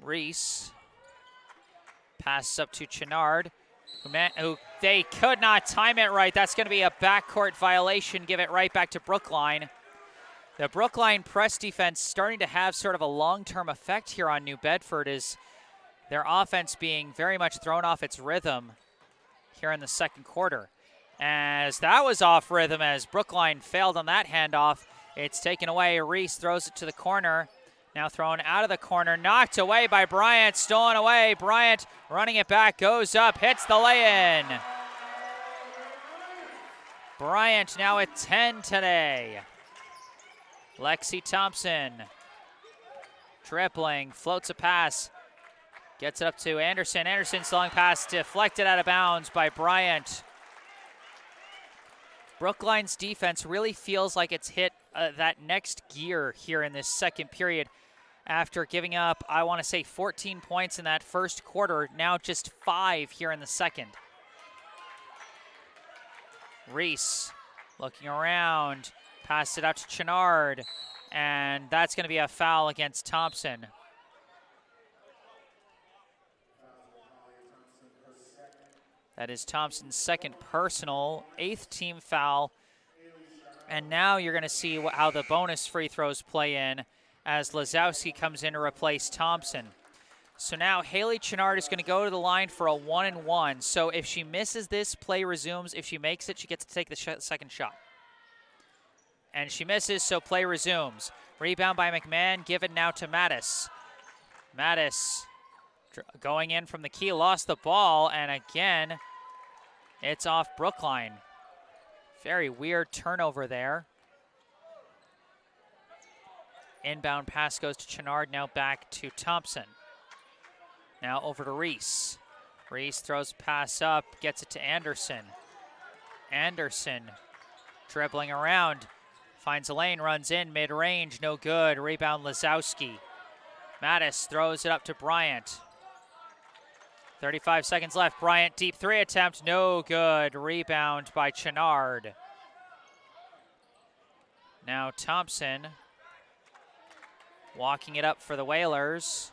Reese passes up to Chenard, who they could not time it right. That's going to be a backcourt violation. Give it right back to Brookline. The Brookline press defense starting to have sort of a long-term effect here on New Bedford, is their offense being very much thrown off its rhythm here in the second quarter. As that was off rhythm, as Brookline failed on that handoff. It's taken away. Reese throws it to the corner. Now thrown out of the corner, knocked away by Bryant, stolen away. Bryant running it back, goes up, hits the lay-in. Bryant now at 10 today. Lexi Thompson dribbling, floats a pass, gets it up to Anderson. Anderson slowing pass, deflected out of bounds by Bryant. Brookline's defense really feels like it's hit that next gear here in this second period after giving up, I want to say, 14 points in that first quarter, now just 5 here in the second. Reese looking around, passed it out to Chenard, and that's going to be a foul against Thompson. That is Thompson's second personal, 8th team foul. And now you're going to see how the bonus free throws play in as Lazowski comes in to replace Thompson. So now Haley Chenard is going to go to the line for a 1-and-1. So if she misses this, play resumes. If she makes it, she gets to take the second shot. And she misses, so play resumes. Rebound by McMahon, given now to Mattis. Mattis going in from the key, lost the ball, and again, it's off Brookline. Very weird turnover there. Inbound pass goes to Chenard, now back to Thompson. Now over to Reese. Reese throws pass up, gets it to Anderson. Anderson dribbling around, finds a lane, runs in, mid-range, no good. Rebound Lazowski. Mattis throws it up to Bryant. 35 seconds left. Bryant deep three attempt, no good. Rebound by Chenard. Now Thompson walking it up for the Whalers.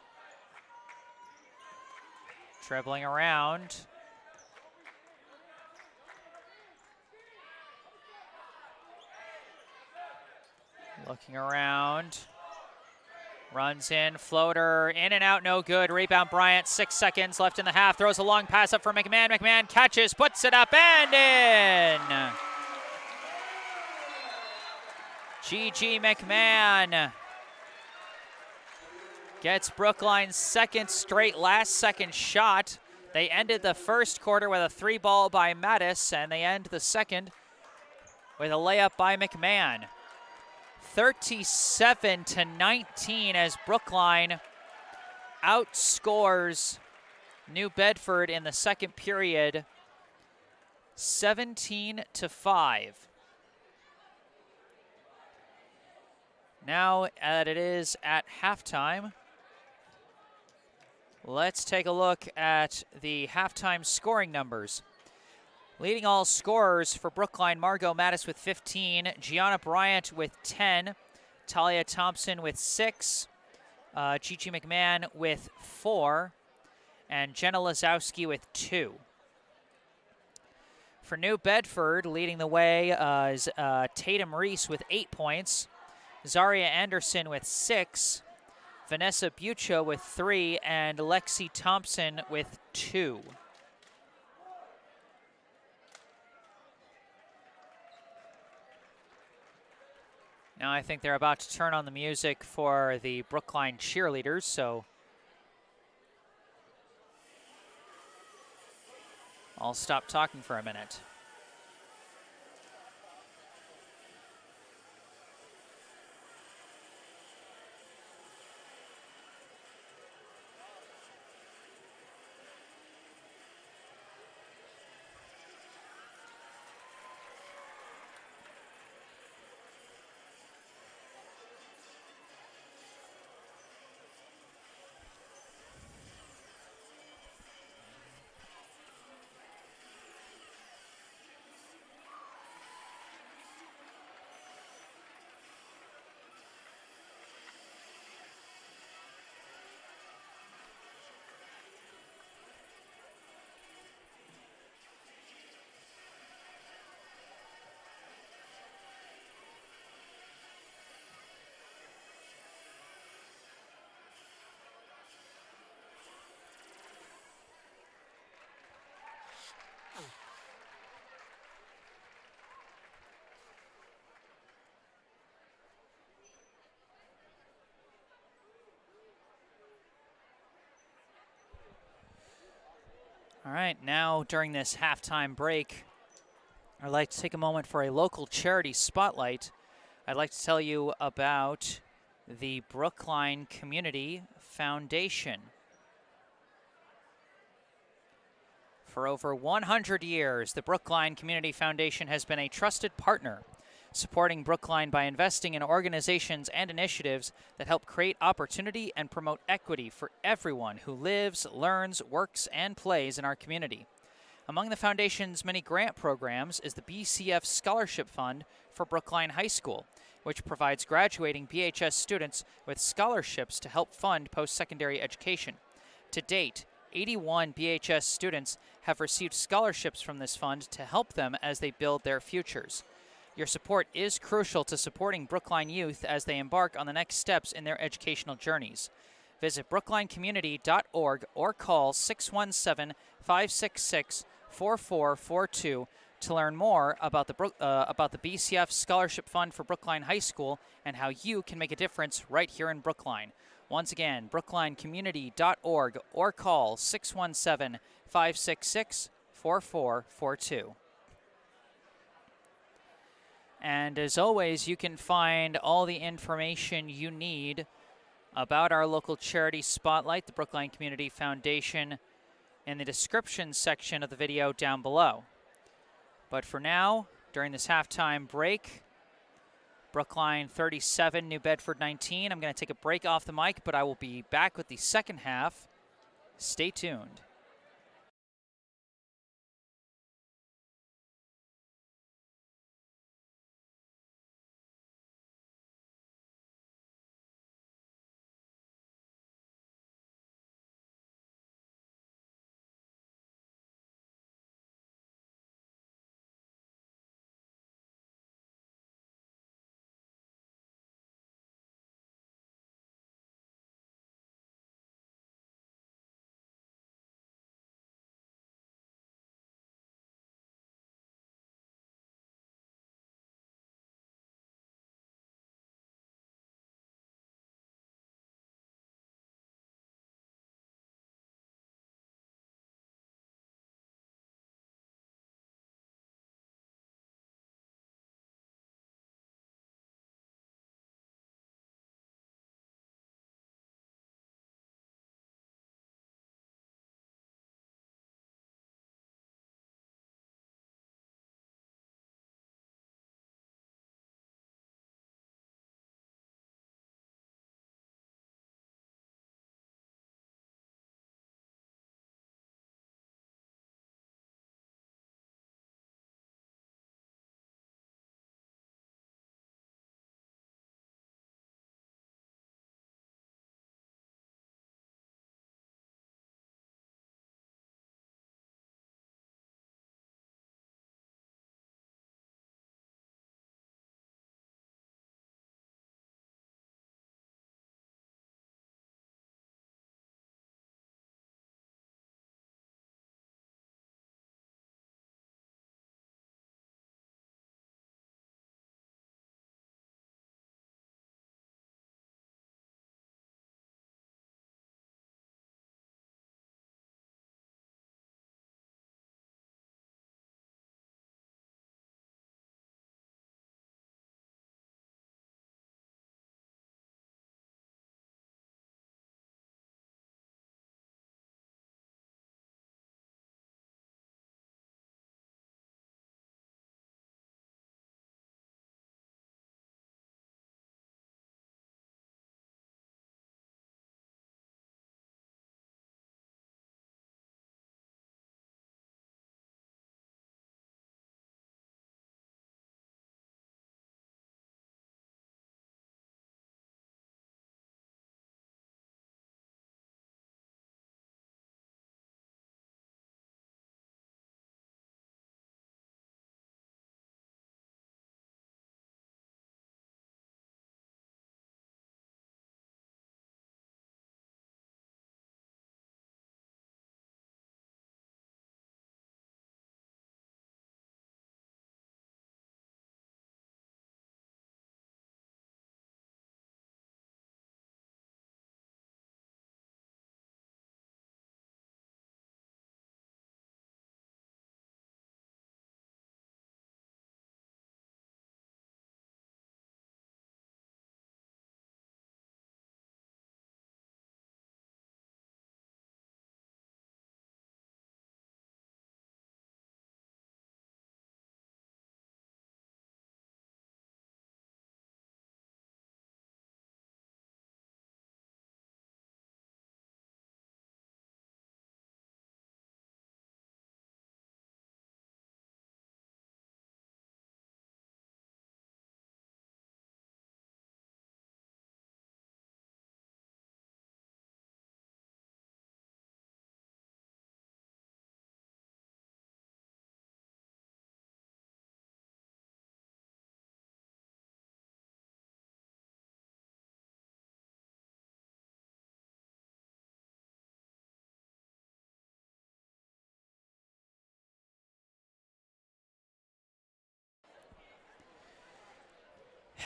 Dribbling around. Looking around. Runs in, floater, in and out, no good. Rebound Bryant, 6 seconds left in the half. Throws a long pass up for McMahon. McMahon catches, puts it up and in. GG McMahon gets Brookline's second straight last-second shot. They ended the first quarter with a 3-ball by Mattis, and they end the second with a layup by McMahon. 37-19 as Brookline outscores New Bedford in the second period, 17-5. Now that it is at halftime, let's take a look at the halftime scoring numbers. Leading all scorers for Brookline, Margot Mattis with 15, Gianna Bryant with 10, Talia Thompson with 6, Gigi McMahon with 4, and Jenna Lazowski with 2. For New Bedford, leading the way is Tatum Reese with 8 points, Zaria Anderson with 6, Vanessa Buccio with 3, and Lexi Thompson with 2. Now I think they're about to turn on the music for the Brookline cheerleaders, so I'll stop talking for a minute. All right, now during this halftime break, I'd like to take a moment for a local charity spotlight. I'd like to tell you about the Brookline Community Foundation. For over 100 years, the Brookline Community Foundation has been a trusted partner, supporting Brookline by investing in organizations and initiatives that help create opportunity and promote equity for everyone who lives, learns, works, and plays in our community. Among the foundation's many grant programs is the BCF Scholarship Fund for Brookline High School, which provides graduating BHS students with scholarships to help fund post-secondary education. To date, 81 BHS students have received scholarships from this fund to help them as they build their futures. Your support is crucial to supporting Brookline youth as they embark on the next steps in their educational journeys. Visit brooklinecommunity.org or call 617-566-4442 to learn more about the BCF Scholarship Fund for Brookline High School and how you can make a difference right here in Brookline. Once again, brooklinecommunity.org or call 617-566-4442. And as always, you can find all the information you need about our local charity spotlight, the Brookline Community Foundation, in the description section of the video down below. But for now, during this halftime break, Brookline 37, New Bedford 19. I'm going to take a break off the mic, but I will be back with the second half. Stay tuned.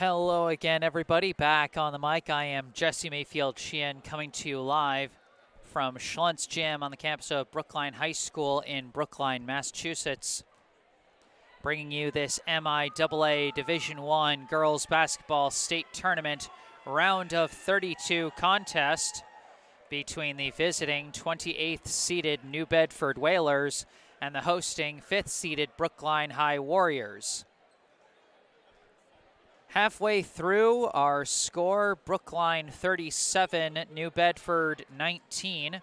Hello again, everybody. Back on the mic, I am Jesse Mayfield-Sheehan, coming to you live from Schlunt's Gym on the campus of Brookline High School in Brookline, Massachusetts. Bringing you this MIAA Division I Girls Basketball State Tournament round of 32 contest between the visiting 28th seeded New Bedford Whalers and the hosting 5th seeded Brookline High Warriors. Halfway through our score, Brookline 37, New Bedford 19.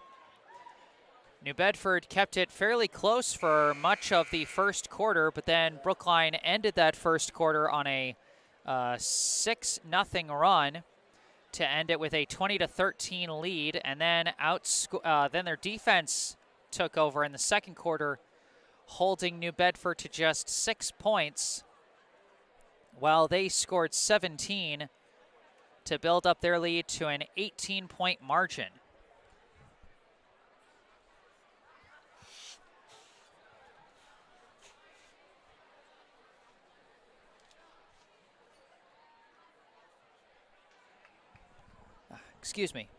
New Bedford kept it fairly close for much of the first quarter, but then Brookline ended that first quarter on a 6-0 run to end it with a 20-13 lead, and then then their defense took over in the second quarter, holding New Bedford to just 6 points, while they scored 17 to build up their lead to an 18-point margin. Excuse me.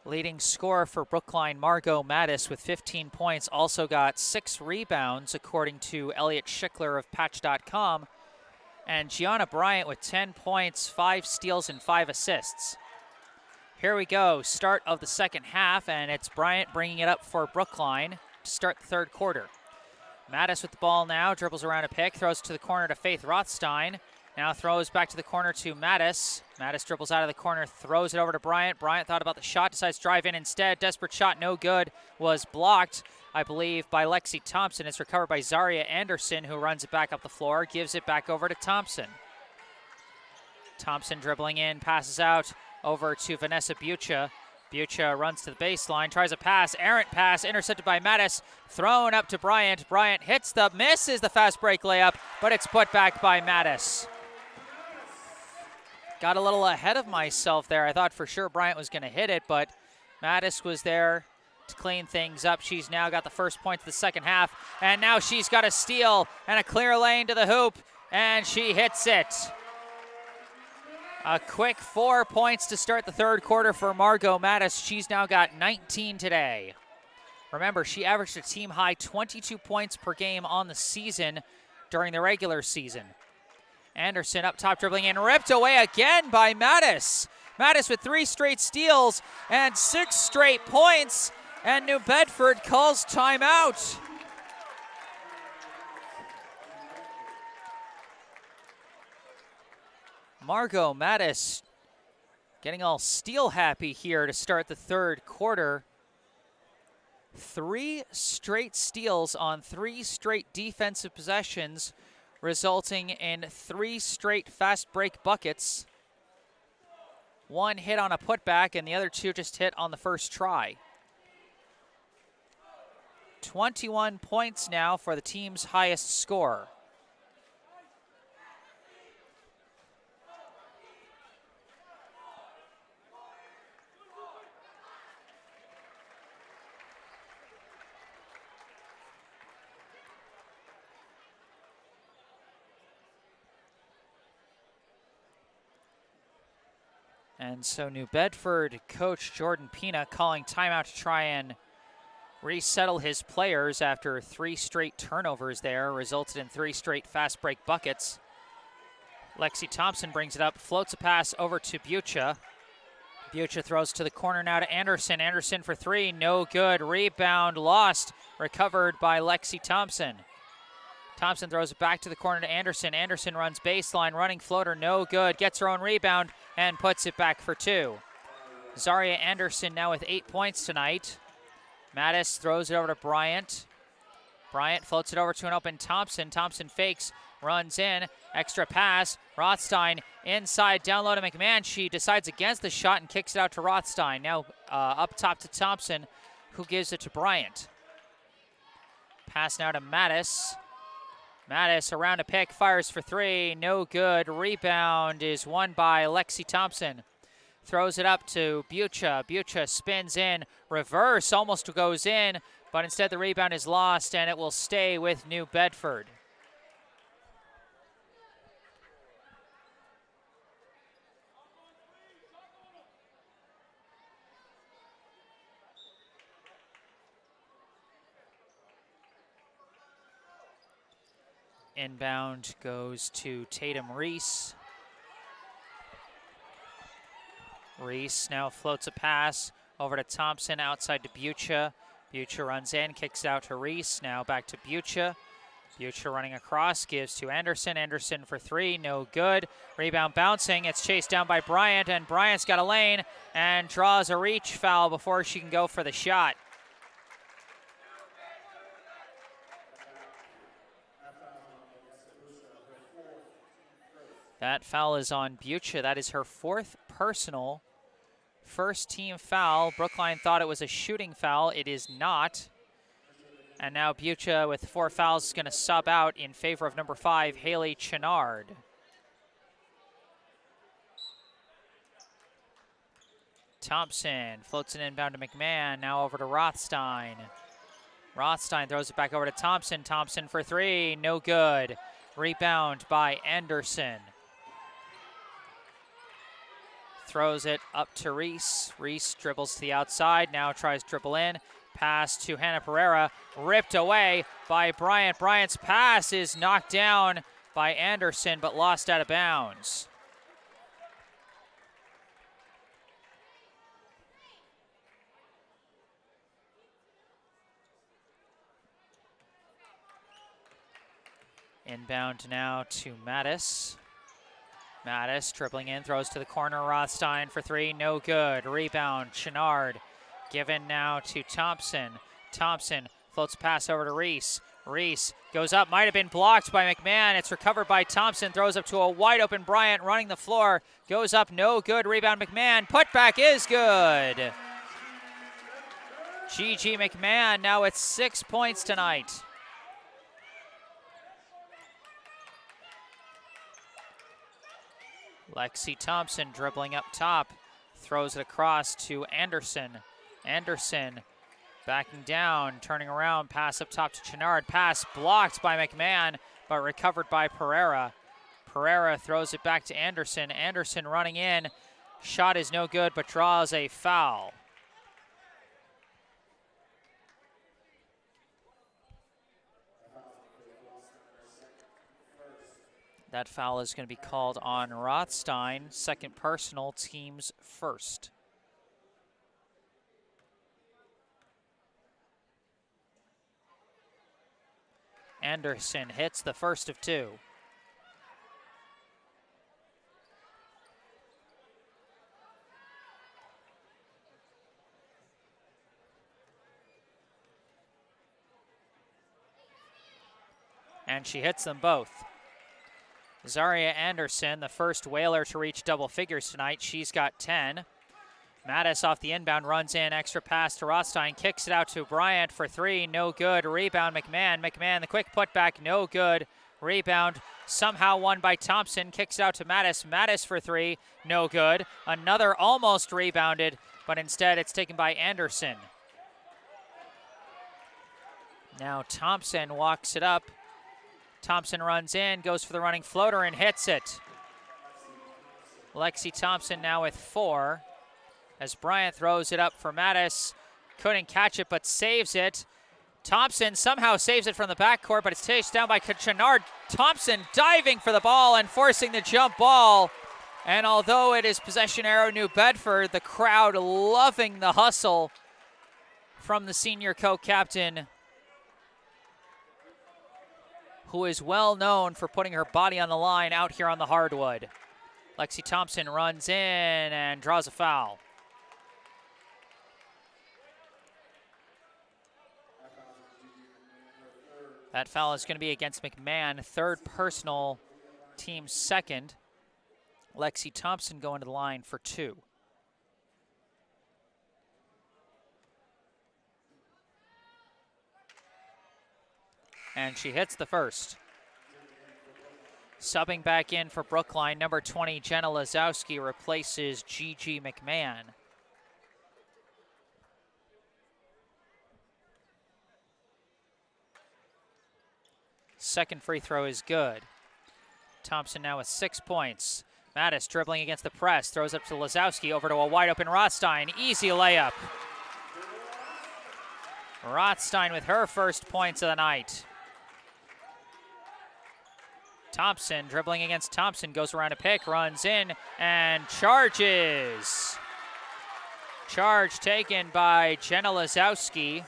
Leading scorer for Brookline, Margot Mattis, with 15 points, also got 6 rebounds, according to Elliot Schickler of Patch.com. And Gianna Bryant with 10 points, 5 steals, and 5 assists. Here we go, start of the second half, and it's Bryant bringing it up for Brookline to start the third quarter. Mattis with the ball now, dribbles around a pick, throws to the corner to Faith Rothstein. Now throws back to the corner to Mattis. Mattis dribbles out of the corner, throws it over to Bryant. Bryant thought about the shot, decides to drive in instead. Desperate shot, no good. Was blocked, I believe, by Lexi Thompson. It's recovered by Zaria Anderson, who runs it back up the floor, gives it back over to Thompson. Thompson dribbling in, passes out over to Vanessa Bucha. Bucha runs to the baseline, tries a pass, errant pass, intercepted by Mattis, thrown up to Bryant. Bryant hits misses the fast break layup, but it's put back by Mattis. Got a little ahead of myself there. I thought for sure Bryant was going to hit it, but Mattis was there to clean things up. She's now got the first point of the second half, and now she's got a steal and a clear lane to the hoop, and she hits it. A quick 4 points to start the third quarter for Margot Mattis. She's now got 19 today. Remember, she averaged a team-high 22 points per game on the season during the regular season. Anderson up top, dribbling in, ripped away again by Mattis. Mattis with 3 straight steals and 6 straight points, and New Bedford calls timeout. Margot Mattis getting all steal happy here to start the third quarter. 3 straight steals on 3 straight defensive possessions, resulting in 3 straight fast break buckets. 1 hit on a putback, and the other 2 just hit on the first try. 21 points now for the team's highest score. And so New Bedford coach Jordan Pina calling timeout to try and resettle his players after 3 straight turnovers there, resulted in 3 straight fast break buckets. Lexi Thompson brings it up, floats a pass over to Bucha. Bucha throws to the corner now to Anderson. Anderson for 3, no good. Rebound lost, recovered by Lexi Thompson. Thompson throws it back to the corner to Anderson. Anderson runs baseline, running floater, no good. Gets her own rebound and puts it back for 2. Zaria Anderson now with 8 points tonight. Mattis throws it over to Bryant. Bryant floats it over to an open Thompson. Thompson fakes, runs in, extra pass. Rothstein inside, down low to McMahon. She decides against the shot and kicks it out to Rothstein. Now up top to Thompson, who gives it to Bryant. Pass now to Mattis. Mattis around a pick, fires for 3, no good. Rebound is won by Lexi Thompson. Throws it up to Bucha. Bucha spins in, reverse, almost goes in, but instead the rebound is lost, and it will stay with New Bedford. Inbound goes to Tatum Reese. Reese now floats a pass over to Thompson, outside to Bucha. Bucha runs in, kicks it out to Reese, now back to Bucha. Bucha running across, gives to Anderson. Anderson for three, no good. Rebound bouncing, it's chased down by Bryant, and Bryant's got a lane and draws a reach foul before she can go for the shot. That foul is on Bucha. That is her fourth personal. First team foul. Brookline thought it was a shooting foul. It is not. And now Bucha with 4 fouls is going to sub out in favor of number 5, Haley Chenard. Thompson floats it inbound to McMahon. Now over to Rothstein. Rothstein throws it back over to Thompson. Thompson for three, no good. Rebound by Anderson. Throws it up to Reese. Reese dribbles to the outside, now tries dribble in. Pass to Hannah Pereira, ripped away by Bryant. Bryant's pass is knocked down by Anderson, but lost out of bounds. Inbound now to Mattis. Mattis dribbling in, throws to the corner. Rothstein for three, no good. Rebound, Chenard. Given now to Thompson. Thompson floats pass over to Reese. Reese goes up, might have been blocked by McMahon. It's recovered by Thompson, throws up to a wide open Bryant running the floor. Goes up, no good. Rebound McMahon. Putback is good. Gigi McMahon now at 6 points tonight. Lexi Thompson dribbling up top, throws it across to Anderson. Anderson backing down, turning around, pass up top to Chenard. Pass blocked by McMahon, but recovered by Pereira. Pereira throws it back to Anderson. Anderson running in. Shot is no good, but draws a foul. That foul is going to be called on Rothstein. Second personal, team's first. Anderson hits the first of two. And she hits them both. Zaria Anderson, the first Whaler to reach double figures tonight. She's got 10. Mattis off the inbound, runs in, extra pass to Rothstein, kicks it out to Bryant for three, no good. Rebound McMahon. McMahon, the quick putback, no good. Rebound somehow won by Thompson, kicks it out to Mattis. Mattis for three, no good. Another almost rebounded, but instead it's taken by Anderson. Now Thompson walks it up. Thompson runs in, goes for the running floater and hits it. Lexi Thompson now with 4. As Bryant throws it up for Mattis. Couldn't catch it, but saves it. Thompson somehow saves it from the backcourt, but it's chased down by Chenard. Thompson diving for the ball and forcing the jump ball. And although it is possession arrow New Bedford, the crowd loving the hustle from the senior co-captain, who is well known for putting her body on the line out here on the hardwood. Lexi Thompson runs in and draws a foul. That foul is going to be against McMahon, third personal, team second. Lexi Thompson going to the line for 2. And she hits the first. Subbing back in for Brookline, number 20, Jenna Lazowski replaces Gigi McMahon. Second free throw is good. Thompson now with 6 points. Mattis dribbling against the press, throws up to Lazowski, over to a wide open Rothstein. Easy layup. Rothstein with her first points of the night. Thompson dribbling against Thompson, goes around a pick, runs in, and charges. Charge taken by Jenna Lazowski,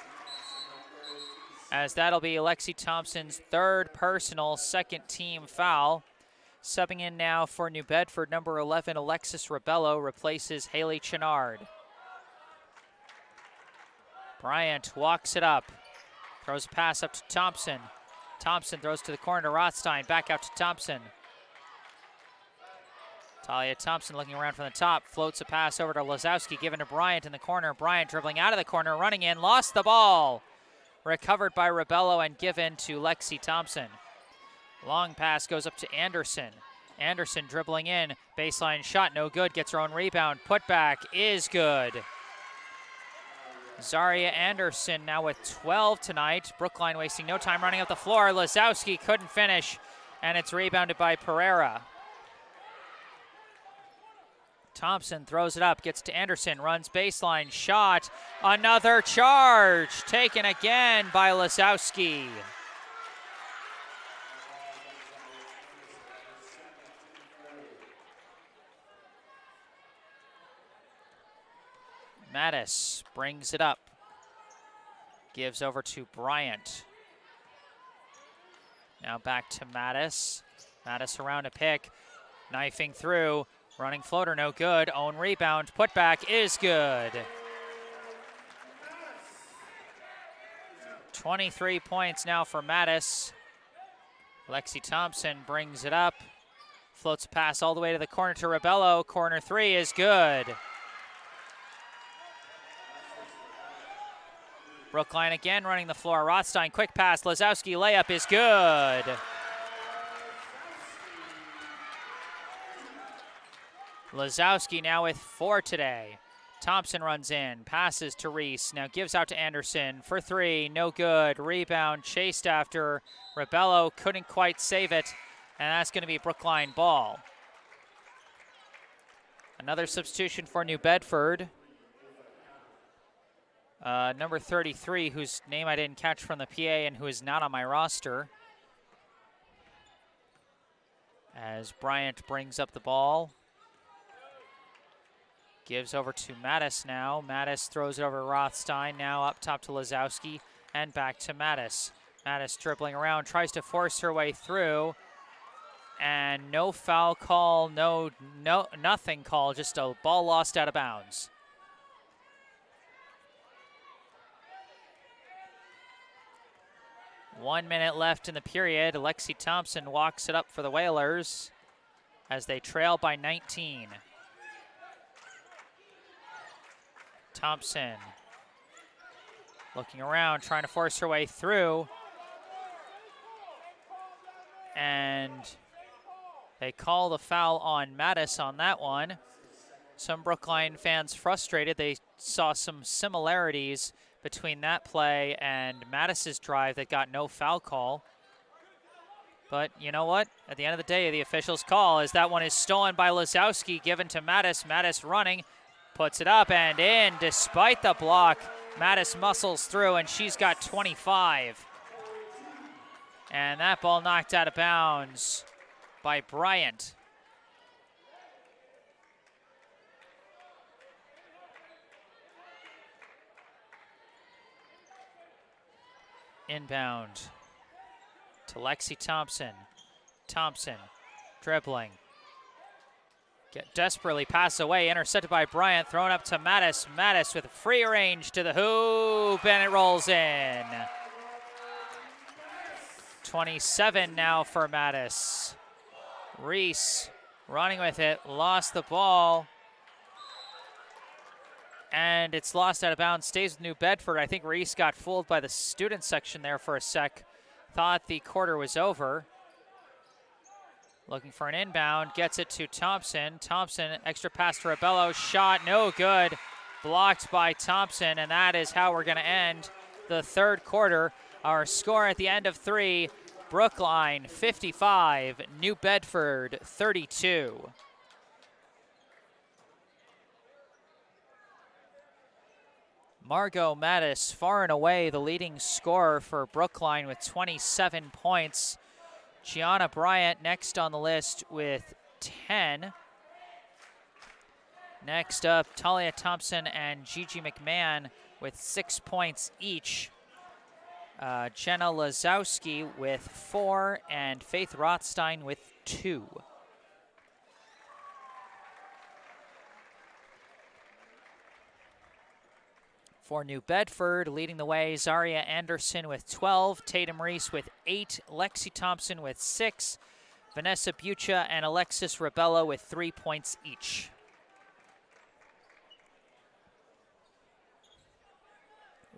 as that'll be Lexi Thompson's third personal, second team foul. Subbing in now for New Bedford, number 11, Alexis Rebello, replaces Haley Chenard. Bryant walks it up, throws a pass up to Thompson. Thompson throws to the corner to Rothstein, back out to Thompson. Talia Thompson looking around from the top, floats a pass over to Lazowski, given to Bryant in the corner. Bryant dribbling out of the corner, running in, lost the ball. Recovered by Rebello and given to Lexi Thompson. Long pass goes up to Anderson. Anderson dribbling in, baseline shot, no good, gets her own rebound. Putback is good. Zaria Anderson now with 12 tonight. Brookline wasting no time running up the floor. Lazowski couldn't finish, and it's rebounded by Pereira. Thompson throws it up, gets to Anderson, runs baseline, shot. Another charge taken again by Lazowski. Mattis brings it up, gives over to Bryant. Now back to Mattis. Mattis around a pick, knifing through, running floater, no good. Own rebound, putback is good. 23 points now for Mattis. Lexi Thompson brings it up, floats a pass all the way to the corner to Rebello. Corner three is good. Brookline again running the floor. Rothstein, quick pass. Lazowski layup is good. Lazowski now with 4 today. Thompson runs in, passes to Reese, now gives out to Anderson for 3, no good. Rebound chased after. Rebello couldn't quite save it, and that's going to be Brookline ball. Another substitution for New Bedford. Number 33, whose name I didn't catch from the PA and who is not on my roster. As Bryant brings up the ball. Gives over to Mattis now. Mattis throws it over to Rothstein, now up top to Lazowski, and back to Mattis. Mattis dribbling around, tries to force her way through, and no foul call, nothing call, just a ball lost out of bounds. One minute left in the period. Lexi Thompson walks it up for the Whalers as they trail by 19. Thompson looking around, trying to force her way through. And they call the foul on Mattis on that one. Some Brookline fans frustrated. They saw some similarities between that play and Mattis's drive that got no foul call. But you know what? At the end of the day, the official's call is that one is stolen by Lazowski, given to Mattis. Mattis running, puts it up and in. Despite the block, Mattis muscles through, and she's got 25. And that ball knocked out of bounds by Bryant. Inbound to Lexi Thompson. Thompson dribbling. Desperately pass away, intercepted by Bryant, thrown up to Mattis. Mattis with free range to the hoop, and it rolls in. 27 now for Mattis. Reese running with it, lost the ball. And it's lost out of bounds, stays with New Bedford. I think Reese got fooled by the student section there for a sec. Thought the quarter was over. Looking for an inbound, gets it to Thompson. Thompson, extra pass to Rebello, shot, no good. Blocked by Thompson, and that is how we're gonna end the third quarter. Our score at the end of 3, Brookline 55, New Bedford 32. Margot Mattis, far and away the leading scorer for Brookline with 27 points. Gianna Bryant next on the list with 10. Next up, Talia Thompson and Gigi McMahon with 6 points each. Jenna Lazowski with 4 and Faith Rothstein with 2. For New Bedford, leading the way, Zaria Anderson with 12, Tatum Reese with 8, Lexi Thompson with 6, Vanessa Bucha and Alexis Rebello with 3 points each.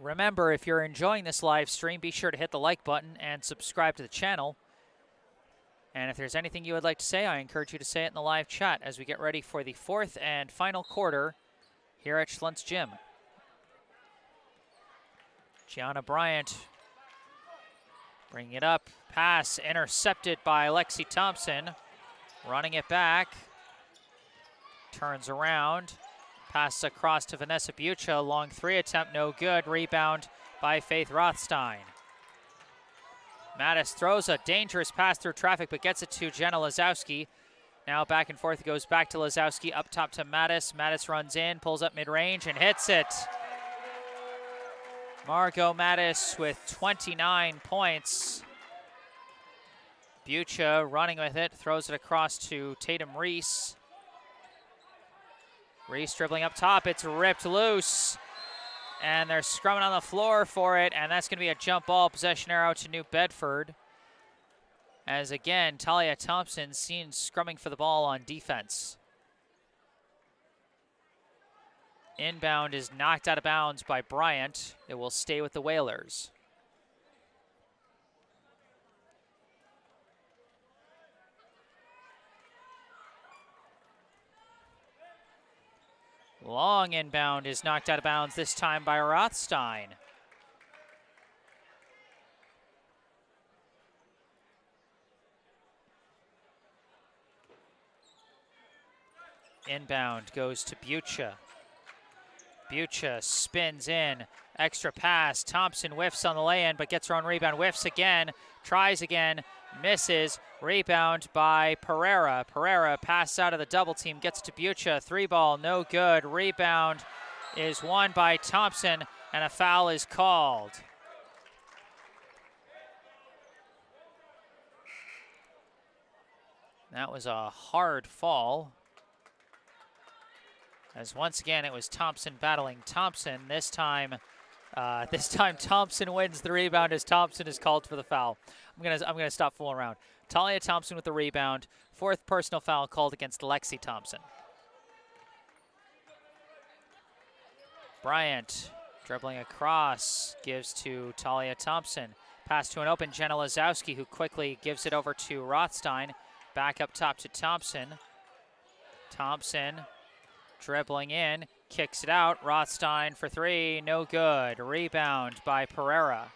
Remember, if you're enjoying this live stream, be sure to hit the like button and subscribe to the channel. And if there's anything you would like to say, I encourage you to say it in the live chat as we get ready for the 4th and final quarter here at Schlunz Gym. Gianna Bryant bringing it up. Pass intercepted by Lexi Thompson. Running it back. Turns around. Pass across to Vanessa Bucha. Long 3 attempt, no good. Rebound by Faith Rothstein. Mattis throws a dangerous pass through traffic, but gets it to Jenna Lazowski. Now back and forth, it goes back to Lazowski, up top to Mattis. Mattis runs in, pulls up mid-range, and hits it. Margot Mattis with 29 points. Bucha running with it, throws it across to Tatum Reese. Reese dribbling up top, it's ripped loose. And they're scrumming on the floor for it, and that's going to be a jump ball, possession arrow to New Bedford. As again, Talia Thompson seen scrumming for the ball on defense. Inbound is knocked out of bounds by Bryant. It will stay with the Whalers. Long inbound is knocked out of bounds, this time by Rothstein. Inbound goes to Bucha. Bucha spins in, extra pass. Thompson whiffs on the lay-in, but gets her own rebound. Whiffs again, tries again, misses. Rebound by Pereira. Pereira passes out of the double team, gets to Bucha. 3-ball, no good. Rebound is won by Thompson, and a foul is called. That was a hard fall. As once again, it was Thompson battling Thompson. This time Thompson wins the rebound as Thompson is called for the foul. I'm gonna stop fooling around. Talia Thompson with the rebound. 4th personal foul called against Lexi Thompson. Bryant dribbling across, gives to Talia Thompson. Pass to an open Jenna Lazowski, who quickly gives it over to Rothstein. Back up top to Thompson. Thompson dribbling in, kicks it out. Rothstein for 3, no good. Rebound by Pereira.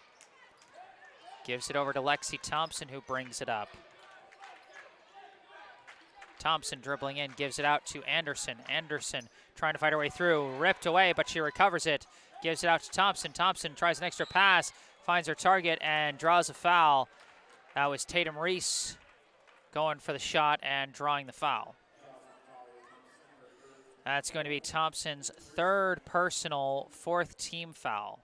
Gives it over to Lexi Thompson, who brings it up. Thompson dribbling in, gives it out to Anderson. Anderson trying to fight her way through, ripped away, but she recovers it. Gives it out to Thompson. Thompson tries an extra pass, finds her target, and draws a foul. That was Tatum Reese going for the shot and drawing the foul. That's going to be Thompson's 3rd personal, 4th team foul.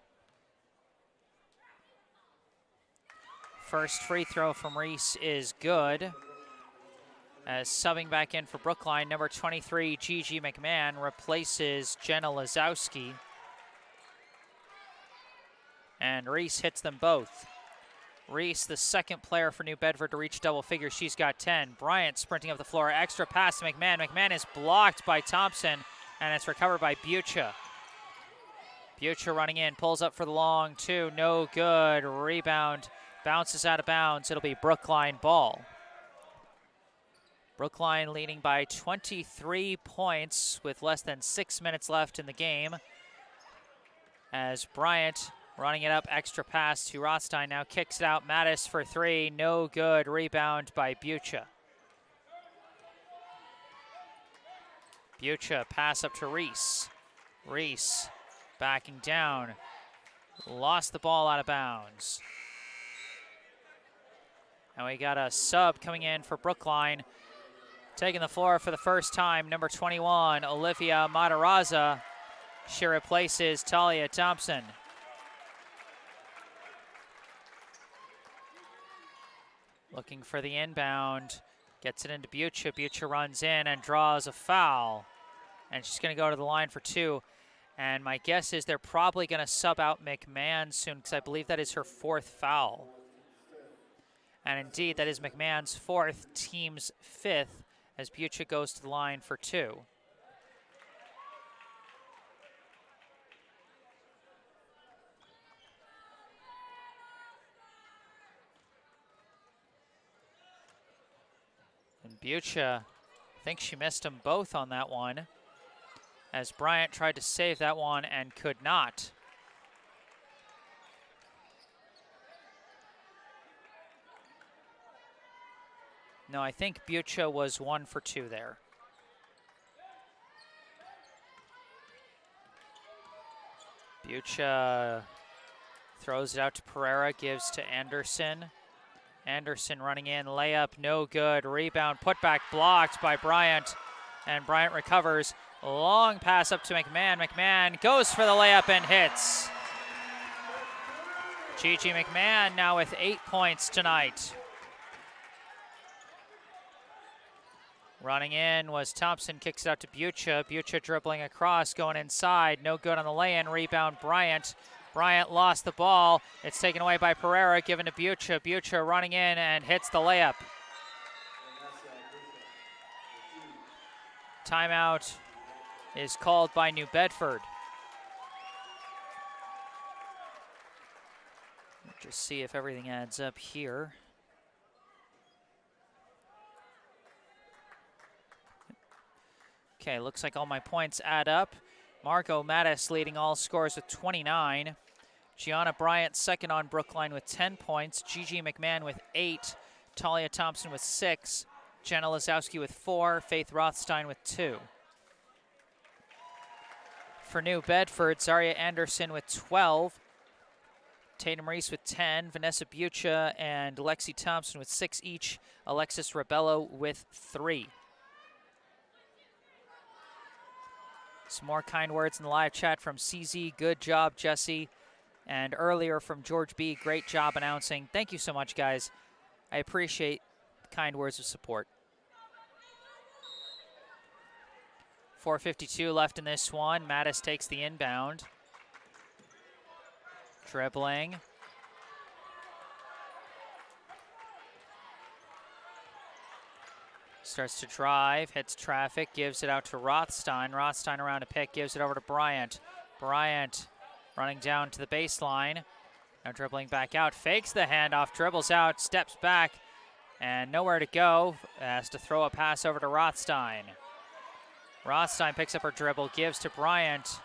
First free throw from Reese is good. As subbing back in for Brookline, number 23, Gigi McMahon, replaces Jenna Lazowski. And Reese hits them both. Reese, the 2nd player for New Bedford to reach double figures. She's got 10. Bryant sprinting up the floor. Extra pass to McMahon. McMahon is blocked by Thompson, and it's recovered by Bucha. Bucha running in, pulls up for the long 2. No good. Rebound bounces out of bounds. It'll be Brookline ball. Brookline leading by 23 points with less than 6 minutes left in the game. As Bryant running it up, extra pass to Rothstein, now kicks it out. Mattis for 3, no good. Rebound by Bucha. Bucha pass up to Reese. Reese backing down, lost the ball out of bounds. And we got a sub coming in for Brookline. Taking the floor for the first time, number 21, Olivia Matarazza. She replaces Talia Thompson. Looking for the inbound. Gets it into Bucha. Bucha runs in and draws a foul. And she's going to go to the line for 2. And my guess is they're probably going to sub out McMahon soon, because I believe that is her 4th foul. And indeed, that is McMahon's 4th, team's 5th, as Bucha goes to the line for 2. And Bucha, I think she missed them both on that one, as Bryant tried to save that one and could not. No, I think Bucha was 1 for 2 there. Bucha throws it out to Pereira, gives to Anderson. Anderson running in, layup, no good. Rebound, putback blocked by Bryant, and Bryant recovers. Long pass up to McMahon. McMahon goes for the layup and hits. Gigi McMahon now with 8 points tonight. Running in was Thompson, kicks it out to Bucha. Bucha dribbling across, going inside. No good on the lay-in. Rebound, Bryant. Bryant lost the ball. It's taken away by Pereira, given to Bucha. Bucha running in and hits the layup. Timeout is called by New Bedford. Just see if everything adds up here. Okay, looks like all my points add up. Margot Mattis leading all scores with 29. Gianna Bryant second on Brookline with 10 points. Gigi McMahon with 8. Talia Thompson with 6. Jenna Lazowski with 4. Faith Rothstein with 2. For New Bedford, Zaria Anderson with 12. Tatum Reese with 10. Vanessa Bucha and Lexi Thompson with 6 each. Alexis Rebello with 3. Some more kind words in the live chat from CZ. Good job, Jesse. And earlier from George B. Great job announcing. Thank you so much, guys. I appreciate the kind words of support. 4:52 left in this one. Mattis takes the inbound. Dribbling. Starts to drive, hits traffic, gives it out to Rothstein. Rothstein around a pick, gives it over to Bryant. Bryant running down to the baseline. Now dribbling back out, fakes the handoff, dribbles out, steps back, and nowhere to go. Has to throw a pass over to Rothstein. Rothstein picks up her dribble, gives to Bryant.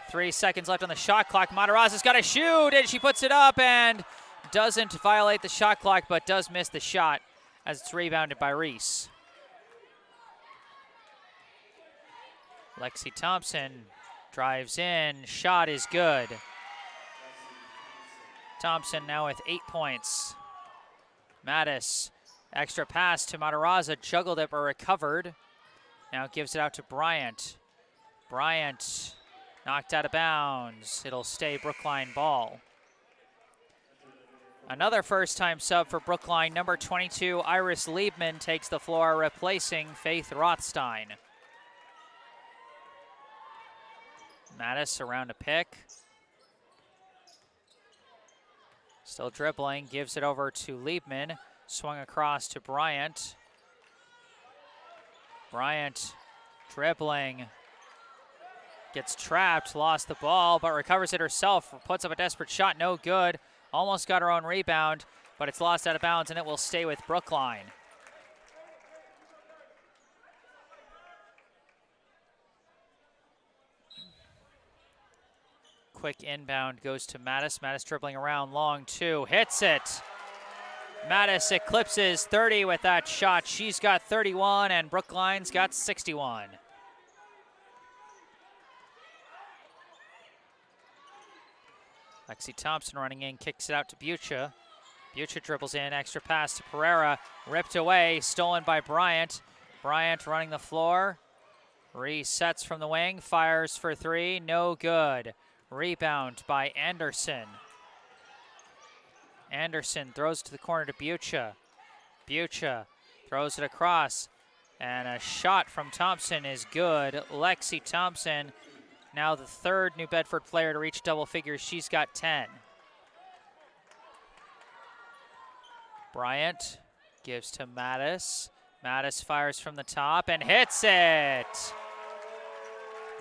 3 seconds left on the shot clock. Matarazza's got to shoot, and she puts it up and doesn't violate the shot clock, but does miss the shot as it's rebounded by Reese. Lexi Thompson drives in, shot is good. Thompson now with 8 points. Mattis, extra pass to Matarazza, juggled it but recovered. Now gives it out to Bryant. Bryant knocked out of bounds. It'll stay Brookline ball. Another first-time sub for Brookline, number 22, Iris Liebman takes the floor, replacing Faith Rothstein. Mattis around a pick. Still dribbling, gives it over to Liebman. Swung across to Bryant. Bryant dribbling. Gets trapped, lost the ball, but recovers it herself. Puts up a desperate shot, no good. Almost got her own rebound, but it's lost out of bounds, and it will stay with Brookline. Quick inbound goes to Mattis. Mattis dribbling around, long two, hits it. Mattis eclipses 30 with that shot. She's got 31, and Brookline's got 61. Lexi Thompson running in, kicks it out to Bucha. Bucha dribbles in, extra pass to Pereira, ripped away, stolen by Bryant. Bryant running the floor, resets from the wing, fires for three, no good. Rebound by Anderson. Anderson throws to the corner to Bucha. Bucha throws it across, and a shot from Thompson is good. Lexi Thompson, now the third New Bedford player to reach double figures. She's got 10. Bryant gives to Mattis. Mattis fires from the top and hits it.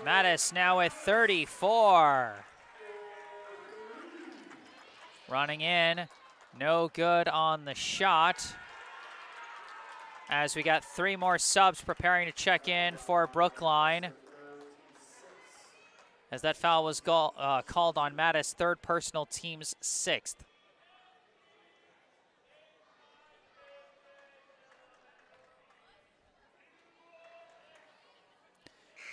Mattis now with 34. Running in, no good on the shot. As we got 3 more subs preparing to check in for Brookline. As that foul was called on Mattis, third personal, team's 6th.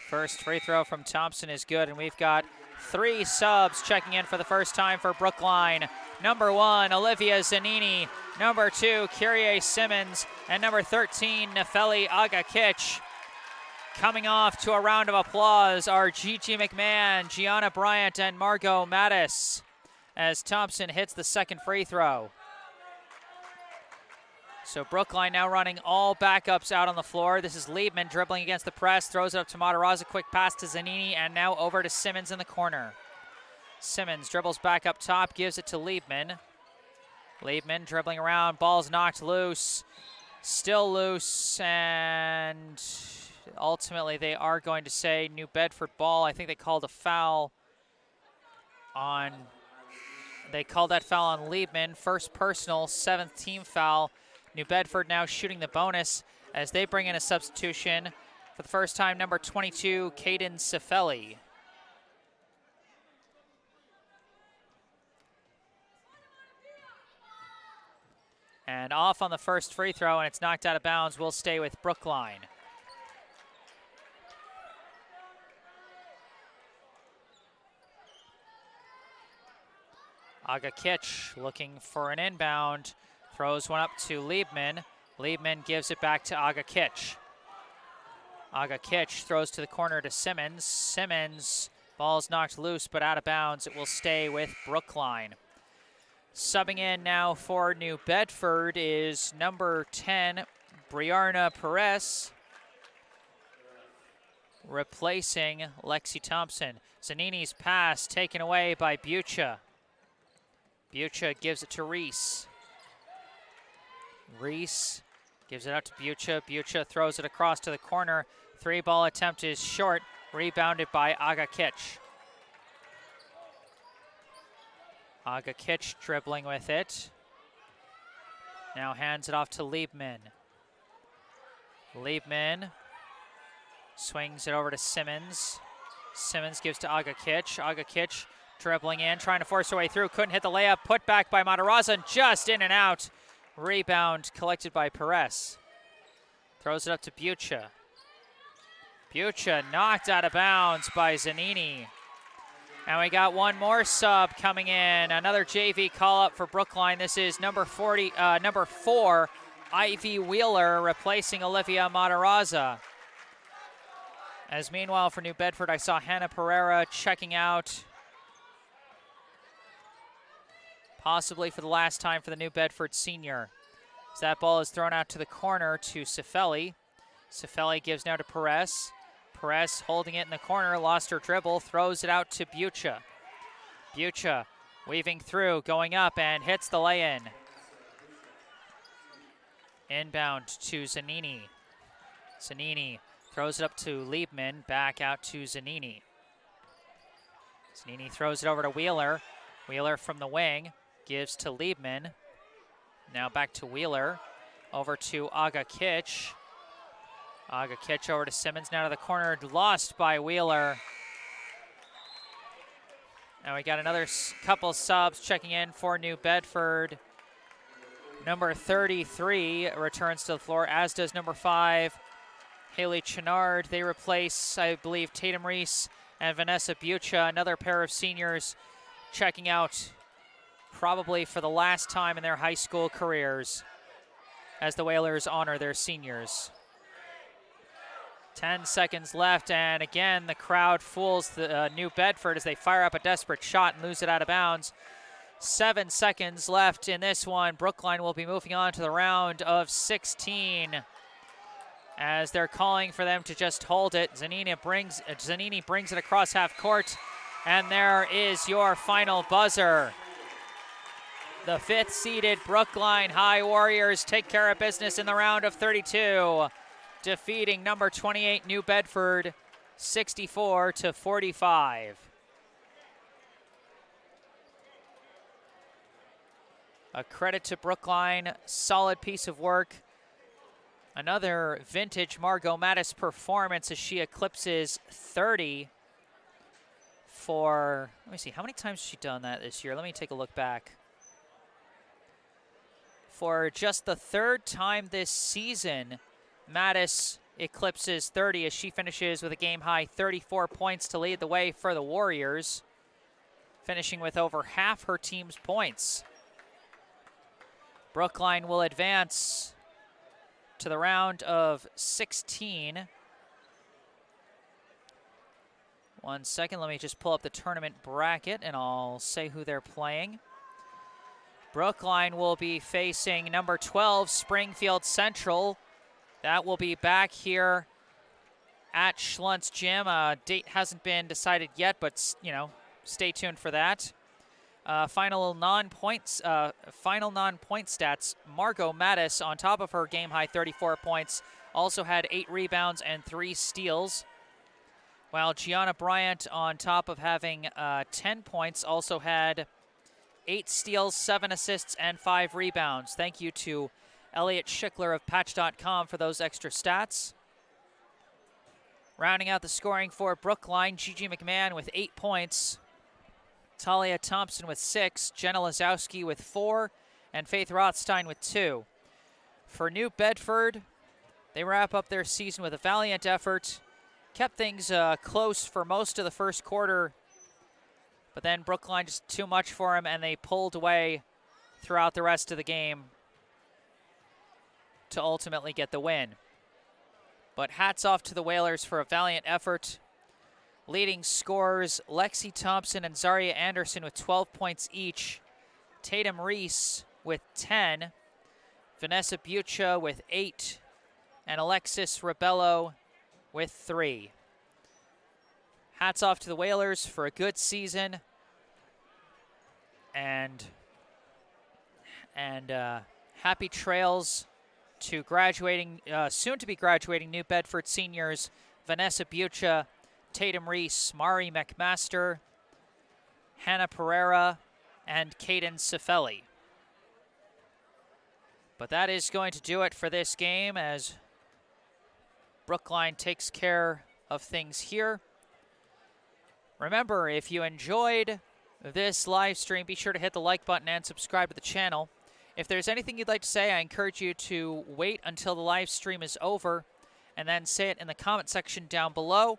First free throw from Thompson is good, and we've got 3 subs checking in for the first time for Brookline. Number 1, Olivia Zanini. Number 2, Kyrie Simmons. And number 13, Nefeli Agakich. Coming off to a round of applause are Gigi McMahon, Gianna Bryant, and Margot Mattis as Thompson hits the second free throw. So Brookline now running all backups out on the floor. This is Liebman dribbling against the press, throws it up to Matarazza, quick pass to Zanini, and now over to Simmons in the corner. Simmons dribbles back up top, gives it to Liebman. Liebman dribbling around, ball's knocked loose, still loose, and ultimately they are going to say New Bedford ball. I think they called a foul on, they called that foul on Liebman, first personal, 7th team foul. New Bedford now shooting the bonus as they bring in a substitution for the first time, number 22, Caden Cifelli. And off on the first free throw, and it's knocked out of bounds. We'll stay with Brookline. Agakich looking for an inbound. Throws one up to Liebman. Liebman gives it back to Agakich. Agakich throws to the corner to Simmons. Simmons, ball's knocked loose but out of bounds. It will stay with Brookline. Subbing in now for New Bedford is number 10, Briarna Perez, replacing Lexi Thompson. Zanini's pass taken away by Bucha. Bucha gives it to Reese. Reese gives it out to Bucha. Bucha throws it across to the corner. 3-ball attempt is short, rebounded by Agakich. Agakich dribbling with it. Now hands it off to Liebman. Liebman swings it over to Simmons. Simmons gives to Agakich. Agakich dribbling in, trying to force her way through. Couldn't hit the layup. Put back by Matarazza, and just in and out. Rebound collected by Perez. Throws it up to Bucha. Bucha knocked out of bounds by Zanini. And we got one more sub coming in. Another JV call up for Brookline. This is number 4, Ivy Wheeler, replacing Olivia Matarazza. As meanwhile for New Bedford, I saw Hannah Pereira checking out, possibly for the last time for the New Bedford senior. As that ball is thrown out to the corner to Cifelli. Cifelli gives now to Perez. Perez holding it in the corner, lost her dribble, throws it out to Bucha. Bucha weaving through, going up, and hits the lay-in. Inbound to Zanini. Zanini throws it up to Liebman, back out to Zanini. Zanini throws it over to Wheeler. Wheeler from the wing, gives to Liebman. Now back to Wheeler, over to Agakich. Agakich over to Simmons, now to the corner, lost by Wheeler. Now we got another couple subs checking in for New Bedford. Number 33 returns to the floor, as does number 5, Haley Chenard. They replace, I believe, Tatum Reese and Vanessa Bucha, another pair of seniors checking out probably for the last time in their high school careers, as the Whalers honor their seniors. 10 seconds left, and again, the crowd fools the New Bedford as they fire up a desperate shot and lose it out of bounds. 7 seconds left in this one. Brookline will be moving on to the round of 16 as they're calling for them to just hold it. Zanini brings it across half court, and there is your final buzzer. The 5th-seeded Brookline High Warriors take care of business in the round of 32, defeating number 28 New Bedford 64-45. A credit to Brookline, solid piece of work. Another vintage Margot Mattis performance as she eclipses 30 for, let me see, how many times has she done that this year? Let me take a look back. For just the 3rd time this season, Mattis eclipses 30 as she finishes with a game-high 34 points to lead the way for the Warriors, finishing with over half her team's points. Brookline will advance to the round of 16. 1 second, let me just pull up the tournament bracket and I'll say who they're playing. Brookline will be facing number 12, Springfield Central. That will be back here at Schluntz Gym. Date hasn't been decided yet, but stay tuned for that. Final non-point stats. Margot Mattis, on top of her game-high 34 points, also had 8 rebounds and 3 steals. While Gianna Bryant, on top of having 10 points, also had 8 steals, 7 assists, and 5 rebounds. Thank you to Elliot Schickler of Patch.com for those extra stats. Rounding out the scoring for Brookline, Gigi McMahon with 8 points. Talia Thompson with 6, Jenna Lazowski with 4, and Faith Rothstein with 2. For New Bedford, they wrap up their season with a valiant effort, kept things close for most of the first quarter, but then Brookline just too much for them, and they pulled away throughout the rest of the game to ultimately get the win. But hats off to the Whalers for a valiant effort. Leading scorers, Lexi Thompson and Zaria Anderson with 12 points each. Tatum Reese with 10. Vanessa Bucha with 8. And Alexis Rebello with 3. Hats off to the Whalers for a good season. And happy trails to graduating, soon-to-be graduating New Bedford seniors, Vanessa Bucha, Tatum Reese, Mari McMaster, Hannah Pereira, and Caden Cifelli. But that is going to do it for this game as Brookline takes care of things here. Remember, if you enjoyed this live stream, be sure to hit the like button and subscribe to the channel. If there's anything you'd like to say, I encourage you to wait until the live stream is over and then say it in the comment section down below.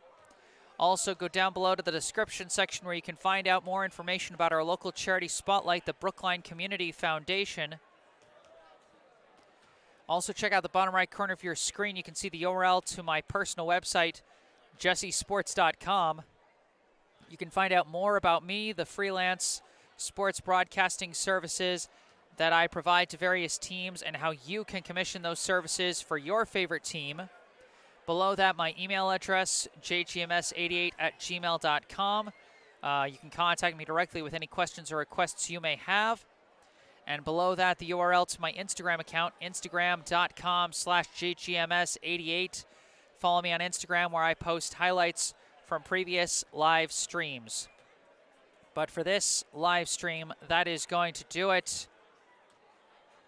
Also, go down below to the description section where you can find out more information about our local charity spotlight, the Brookline Community Foundation. Also, check out the bottom right corner of your screen. You can see the URL to my personal website, jessesports.com. You can find out more about me, the freelance sports broadcasting services that I provide to various teams, and how you can commission those services for your favorite team. Below that, my email address, jgms88@gmail.com. You can contact me directly with any questions or requests you may have. And below that, the URL to my Instagram account, instagram.com/jgms88. Follow me on Instagram where I post highlights from previous live streams. But for this live stream, that is going to do it.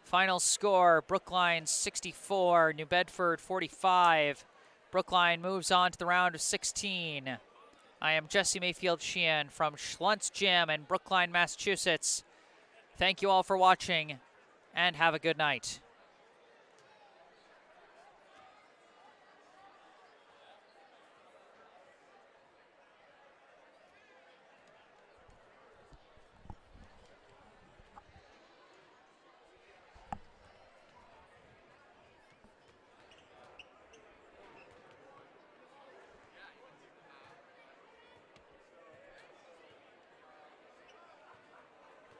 Final score, Brookline 64, New Bedford 45. Brookline moves on to the round of 16. I am Jesse Mayfield-Sheehan from Schluntz Gym in Brookline, Massachusetts. Thank you all for watching, and have a good night.